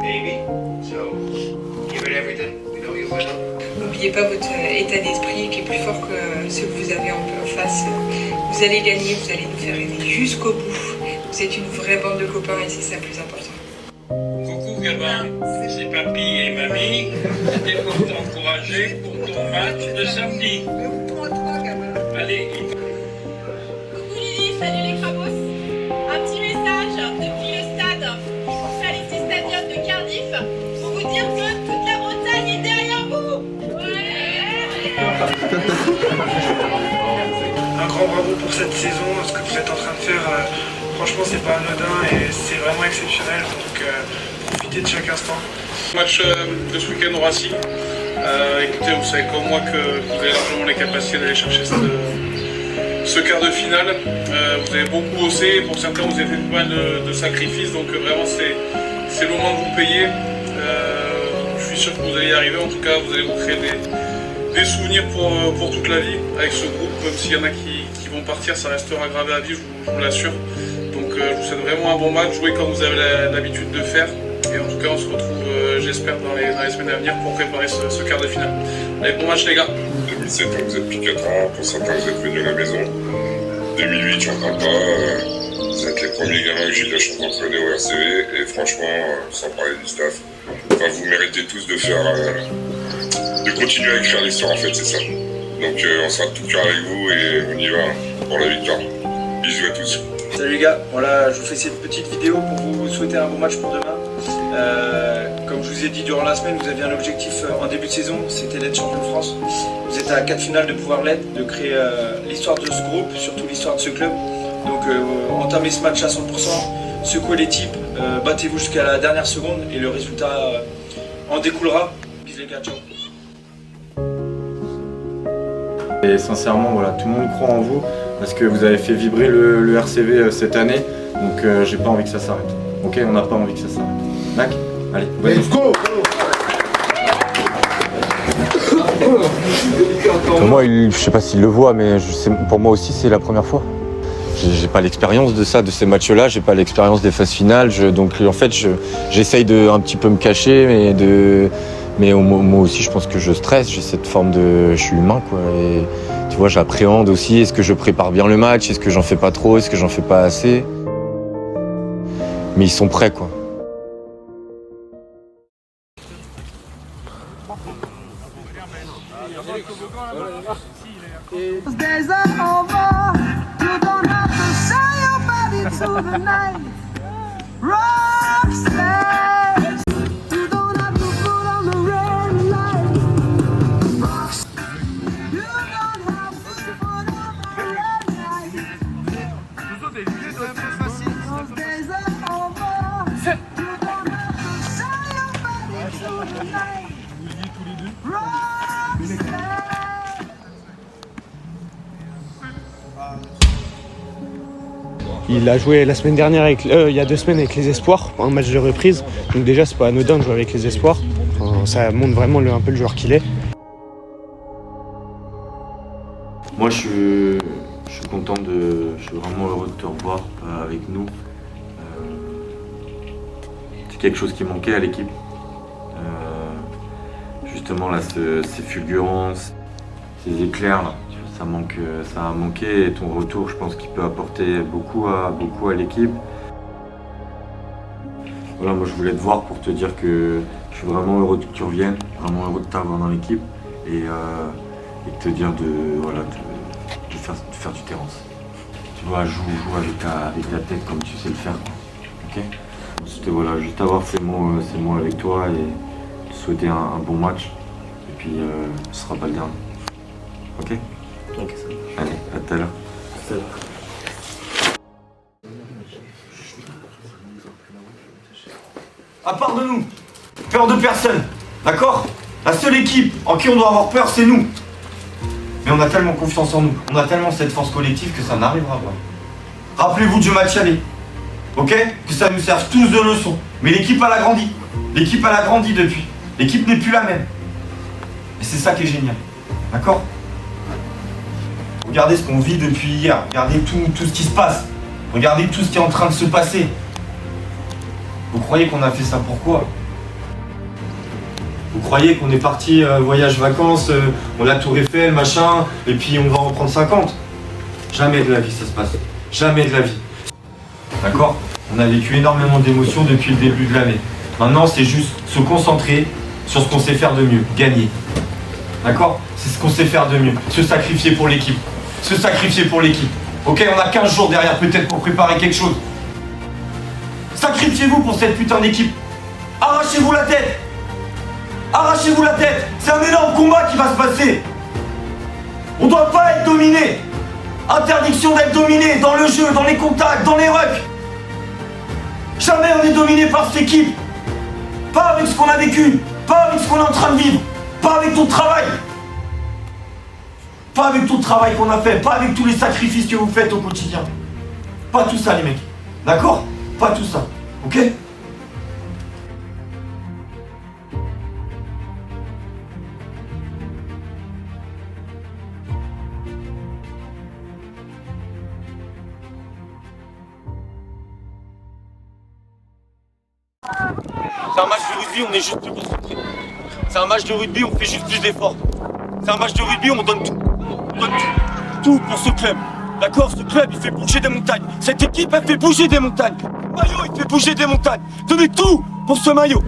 [SPEAKER 19] maybe. So give it everything. We know you will.
[SPEAKER 20] N'oubliez pas votre état d'esprit qui est plus fort que ce que vous avez en face. Vous allez gagner, vous allez nous faire rêver jusqu'au bout. Vous êtes une vraie bande de copains et c'est ça le plus important.
[SPEAKER 9] Coucou Gabin, c'est papy et mamie. C'était pour t'encourager pour ton match de samedi. Allez.
[SPEAKER 21] Coucou Lily, salut les Crabos. Un petit message depuis le stade Felicity Stadium de Cardiff pour vous dire que toute la Bretagne est derrière vous.
[SPEAKER 9] Un grand bravo pour cette saison, ce que vous êtes en train de faire, franchement c'est pas anodin et c'est vraiment exceptionnel, donc profitez de chaque instant. Match de ce week-end au Racing, écoutez, vous savez comme moi que vous avez largement les capacités d'aller chercher ce quart de finale. Vous avez beaucoup bossé, pour certains vous avez fait pas mal de sacrifices, donc vraiment c'est le moment de vous payer. Je suis sûr que vous allez y arriver, en tout cas vous allez vous créer des souvenirs pour toute la vie avec ce groupe, même s'il y en a qui vont partir, ça restera gravé à vie, je vous l'assure. Donc je vous souhaite vraiment un bon match, jouez comme vous avez l'habitude de faire. Et en tout cas on se retrouve, j'espère, dans les semaines à venir pour préparer ce quart de finale. Allez, bon match les gars.
[SPEAKER 22] 2007, vous êtes plus 4 ans, pour certains vous êtes venus à la maison. 2008, j'en parle pas, vous êtes les premiers gamins que j'ai eu la chance d'entraîner au RCV. Et franchement, sans parler du staff, vous méritez tous de continuer à écrire l'histoire en fait, c'est ça. Donc on sera de tout cœur avec vous et on y va pour la victoire. Bisous à tous.
[SPEAKER 9] Salut les gars, voilà, je vous fais cette petite vidéo pour vous souhaiter un bon match pour demain. Comme je vous ai dit durant la semaine, vous aviez un objectif en début de saison, c'était d'être champion de France. Vous êtes à 4 finales de pouvoir l'être, de créer l'histoire de ce groupe, surtout l'histoire de ce club. Donc entamez ce match à 100%, secouez les types, battez-vous jusqu'à la dernière seconde et le résultat en découlera. Bisous les gars, ciao.
[SPEAKER 17] Et sincèrement, voilà, tout le monde croit en vous parce que vous avez fait vibrer le RCV cette année, donc j'ai pas envie que ça s'arrête. Ok, on n'a pas envie que ça s'arrête. Mac, allez, let's go.
[SPEAKER 3] Moi, je sais pas s'il le voit, mais pour moi aussi, c'est la première fois. J'ai pas l'expérience de ça, de ces matchs-là, j'ai pas l'expérience des phases finales, donc en fait, j'essaye de un petit peu me cacher, mais moi aussi, je pense que je stresse, j'ai cette forme de... Je suis humain, quoi, et tu vois, j'appréhende aussi, est-ce que je prépare bien le match, est-ce que j'en fais pas trop, est-ce que j'en fais pas assez. Mais ils sont prêts, quoi.
[SPEAKER 9] Il a joué la semaine dernière, il y a 2 semaines avec les Espoirs, un match de reprise. Donc déjà, c'est pas anodin de jouer avec les Espoirs. Ça montre vraiment un peu le joueur qu'il est.
[SPEAKER 17] Moi, je suis content je suis vraiment heureux de te revoir avec nous. C'est quelque chose qui manquait à l'équipe. Justement, là, ces fulgurances, ces éclairs, là, ça a manqué. Et ton retour, je pense qu'il peut apporter beaucoup à l'équipe. Voilà, moi, je voulais te voir pour te dire que je suis vraiment heureux que tu reviennes, vraiment heureux de t'avoir dans l'équipe et de te dire de faire du terrain. Tu vois, joue avec ta tête comme tu sais le faire. Ok. C'était voilà, juste avoir ces mots avec toi et te souhaiter un bon match. Et puis ce sera pas le dernier. Ok. Ok, ça. Allez, à tout à l'heure.
[SPEAKER 1] À part de nous, peur de personne, d'accord? La seule équipe en qui on doit avoir peur, c'est nous. Mais on a tellement confiance en nous, on a tellement cette force collective que ça n'arrivera pas. Rappelez-vous du match aller, ok? Que ça nous serve tous de leçon. Mais l'équipe, elle a grandi. L'équipe, elle a grandi depuis. L'équipe n'est plus la même. Et c'est ça qui est génial, d'accord? Regardez ce qu'on vit depuis hier, regardez tout ce qui se passe. Regardez tout ce qui est en train de se passer. Vous croyez qu'on a fait ça pourquoi? Vous croyez qu'on est parti voyage vacances, on a Tour Eiffel, machin, et puis on va en prendre 50? Jamais de la vie ça se passe. Jamais de la vie. D'accord? On a vécu énormément d'émotions depuis le début de l'année. Maintenant, c'est juste se concentrer sur ce qu'on sait faire de mieux, gagner. D'accord? C'est ce qu'on sait faire de mieux. Se sacrifier pour l'équipe. Se sacrifier pour l'équipe. Ok, on a 15 jours derrière peut-être pour préparer quelque chose. Sacrifiez-vous pour cette putain d'équipe. Arrachez-vous la tête. Arrachez-vous la tête. C'est un énorme combat qui va se passer. On doit pas être dominé. Interdiction d'être dominé dans le jeu, dans les contacts, dans les rucks. Jamais on est dominé par cette équipe. Pas avec ce qu'on a vécu. Pas avec ce qu'on est en train de vivre. Pas avec tout le travail. Pas avec tout le travail qu'on a fait. Pas avec tous les sacrifices que vous faites au quotidien. Pas tout ça les mecs. D'accord? Pas tout ça. Ok? C'est un match de rugby, on est juste plus concentré. C'est un match de rugby, on fait juste plus d'efforts. C'est un match de rugby, on donne tout. On donne tout pour ce club. D'accord? Ce club, il fait bouger des montagnes. Cette équipe, elle fait bouger des montagnes. Le maillot, il fait bouger des montagnes. Donnez tout pour ce maillot.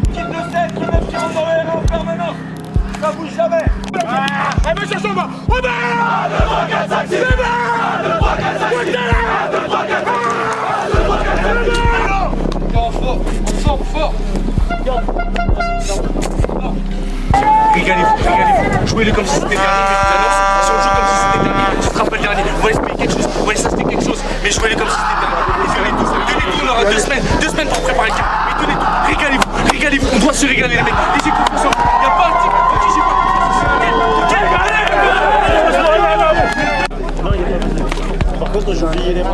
[SPEAKER 1] Équipe de 7, le 9 qui rentre dans l'air en permanence. Ça bouge jamais. Ah, mais ça s'en va. On va 2, 3, 4, 5, 6, 7, 2, 3, 4, 5, 6, 7, 2, 3, 4, 5, 2, 3, 4, 5, 6, 7, fort. Régalez-vous. Jouez-le comme si c'était dernier, mais je vous annonce, si on joue comme si c'était dernier, tu te rappelles dernier. On va expliquer quelque chose, on va laisser quelque chose, mais jouez-le comme si c'était dernier. Et ferez tout. Donnez tout, on aura 2 semaines pour préparer le camp. Mais donnez tout, régalez-vous, on doit se régaler les mecs. Et j'ai confiance en vous. Il n'y a pas un type pour qui j'ai pas confiance. Par contre, j'ai oublié les mains.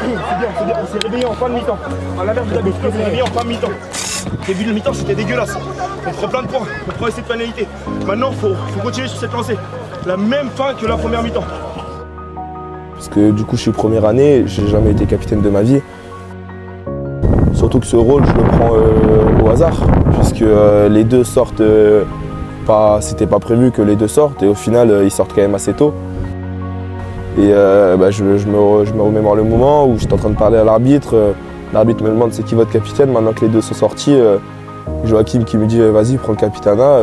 [SPEAKER 14] c'est bien. On s'est réveillé en fin de mi-temps. À l'inverse de d'habitude, on s'est réveillé en fin de mi-temps. Début de mi-temps, c'était dégueulasse. On prend plein de points, on prend cette pénalité. Maintenant, faut continuer sur cette lancée. La même fin que la première mi-temps.
[SPEAKER 16] Parce que du coup, je suis première année, j'ai jamais été capitaine de ma vie. Surtout que ce rôle, je le prends au hasard, puisque les deux sortent, c'était pas prévu que les deux sortent, et au final, ils sortent quand même assez tôt. Et je me remémore le moment où j'étais en train de parler à l'arbitre. L'arbitre me demande c'est qui votre capitaine, maintenant que les deux sont sortis. Joachim qui me dit vas-y, prends le capitanat.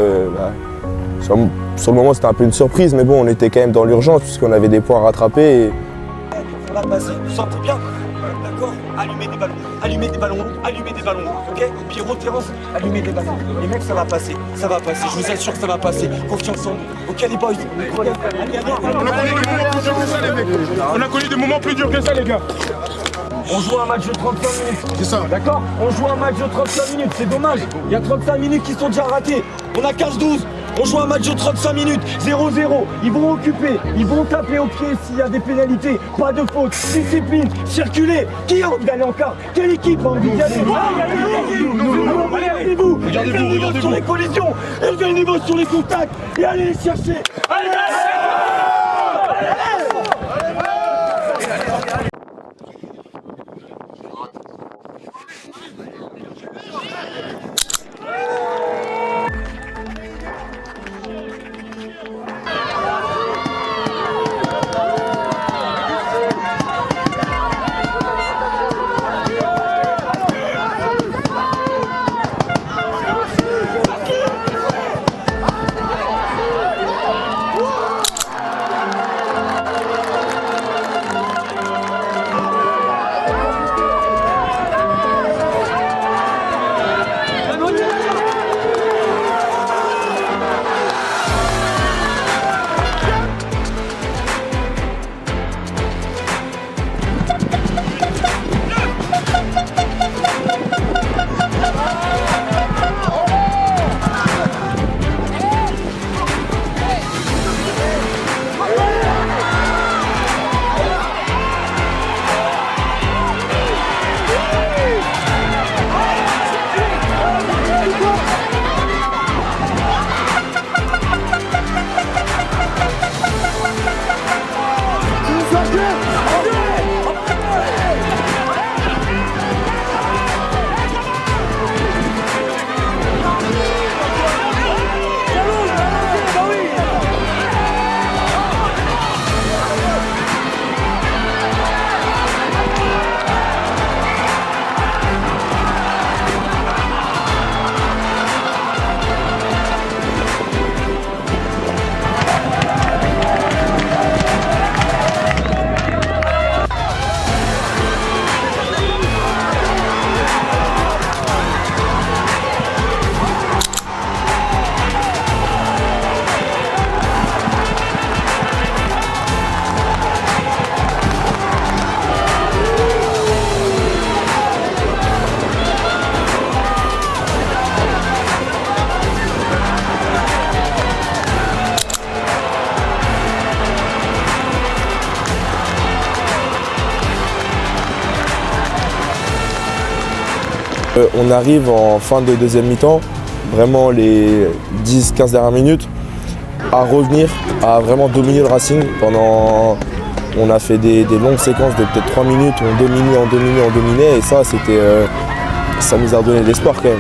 [SPEAKER 16] Sur le moment, c'était un peu une surprise, mais bon, on était quand même dans l'urgence, puisqu'on avait des points à rattraper. Et...
[SPEAKER 1] On va passer, vous sentez bien, d'accord? Allumez des ballons, ok? Puis référence, allumez des ballons. Les mecs, ça va passer, je vous assure que ça va passer. Confiance en nous, ok les boys?
[SPEAKER 9] On a connu des moments plus durs que ça, les gars.
[SPEAKER 1] On joue un match de 35 minutes. C'est ça. D'accord? On joue un match de 35 minutes, c'est dommage. Il y a 35 minutes qui sont déjà ratées. On a 15-12. On joue un match de 35 minutes, 0-0. Ils vont occuper, ils vont taper au pied s'il y a des pénalités. Pas de faute, discipline, circuler. Qui a envie d'aller en quart? Quelle équipe a envie d'y aller? Regardez-vous, élevez le niveau sur les collisions, élevez le niveau sur les contacts et allez les chercher. Allez,
[SPEAKER 16] On arrive en fin de deuxième mi-temps, vraiment les 10-15 dernières minutes, à revenir, à vraiment dominer le Racing. On a fait des longues séquences de peut-être 3 minutes, on dominait, et ça, ça nous a redonné de l'espoir quand même.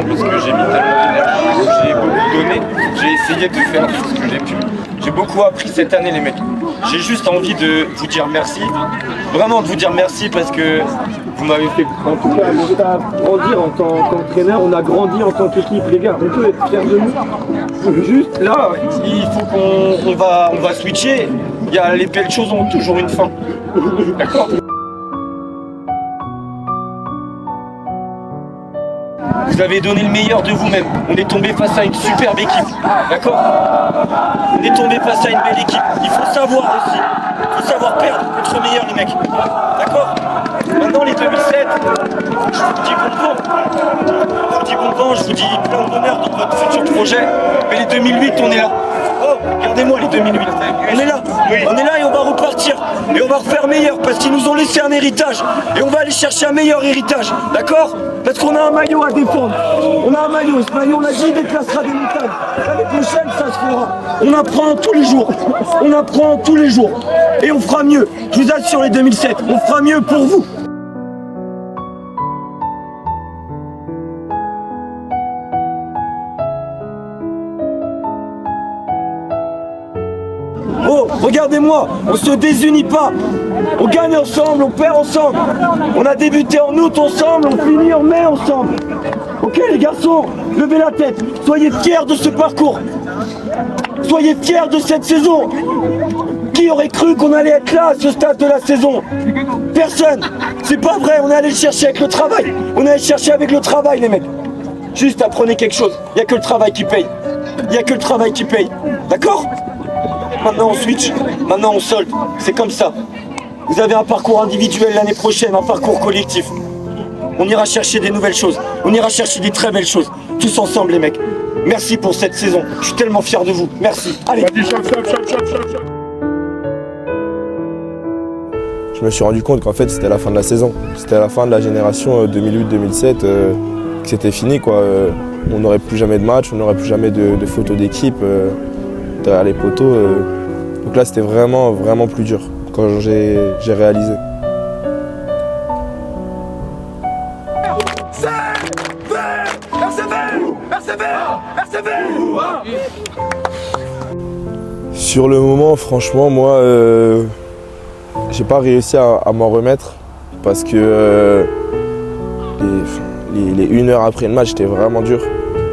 [SPEAKER 17] parce que j'ai mis tellement d'énergie, j'ai beaucoup donné, j'ai essayé de faire tout ce que j'ai pu. J'ai beaucoup appris cette année, les mecs. J'ai juste envie de vous dire merci, vraiment de vous dire merci parce que vous m'avez fait en tout cas grandir en tant qu'entraîneur, on a grandi en tant qu'équipe, les gars, on peut être fiers de nous. Juste là, il faut qu'on va switcher, les belles choses ont toujours une fin. D'accord ? Vous avez donné le meilleur de vous-même. On est tombé face à une superbe équipe. D'accord ? On est tombé face à une belle équipe. Il faut savoir aussi. Il faut savoir perdre contre le meilleur, les mecs. D'accord ? Maintenant, les 2007, je vous dis bon vent. Je vous dis bon vent, je vous dis plein de bonheur dans votre futur projet. Mais les 2008, on est là. Oh, regardez-moi les 2008. On est là. On est là et on va repartir. Et on va refaire meilleur parce qu'ils nous ont laissé un héritage. Et on va aller chercher un meilleur héritage. D'accord ? Parce qu'on a un maillot à défendre. On a un maillot. Et ce maillot, on a dit, il déplacera des montagnes. L'année prochaine, ça se fera. On apprend tous les jours. On apprend tous les jours. Et on fera mieux. Je vous assure, les 2007, on fera mieux pour vous. Oh, regardez-moi, on se désunit pas. On gagne ensemble, on perd ensemble. On a débuté en août ensemble, on finit en mai ensemble. Ok les garçons, levez la tête. Soyez fiers de ce parcours. Soyez fiers de cette saison. Qui aurait cru qu'on allait être là à ce stade de la saison? Personne. C'est pas vrai, on est allé le chercher avec le travail. On est allé le chercher avec le travail les mecs. Juste apprenez quelque chose. Il n'y a que le travail qui paye. Il n'y a que le travail qui paye. D'accord ? Maintenant on switch, maintenant on solde, c'est comme ça. Vous avez un parcours individuel l'année prochaine, un parcours collectif. On ira chercher des nouvelles choses, on ira chercher des très belles choses, tous ensemble les mecs. Merci pour cette saison, je suis tellement fier de vous, merci. Allez.
[SPEAKER 16] Je me suis rendu compte qu'en fait c'était la fin de la saison. C'était la fin de la génération 2008-2007, que c'était fini quoi. On n'aurait plus jamais de match, on n'aurait plus jamais de photos d'équipe. Derrière les poteaux. Donc là, c'était vraiment plus dur quand j'ai réalisé. Sur le moment, franchement, moi, j'ai pas réussi à m'en remettre parce que les 1 heure après le match, c'était vraiment dur.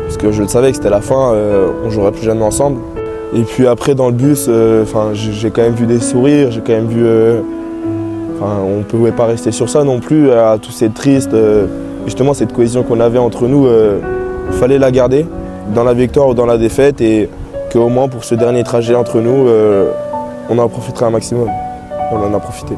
[SPEAKER 16] Parce que je le savais que c'était la fin, on jouerait plus jamais ensemble. Et puis après dans le bus, j'ai quand même vu des sourires, j'ai quand même vu... on ne pouvait pas rester sur ça non plus, à tous être triste. Justement cette cohésion qu'on avait entre nous, il fallait la garder dans la victoire ou dans la défaite et qu'au moins pour ce dernier trajet entre nous, on en profiterait un maximum. On en a profité.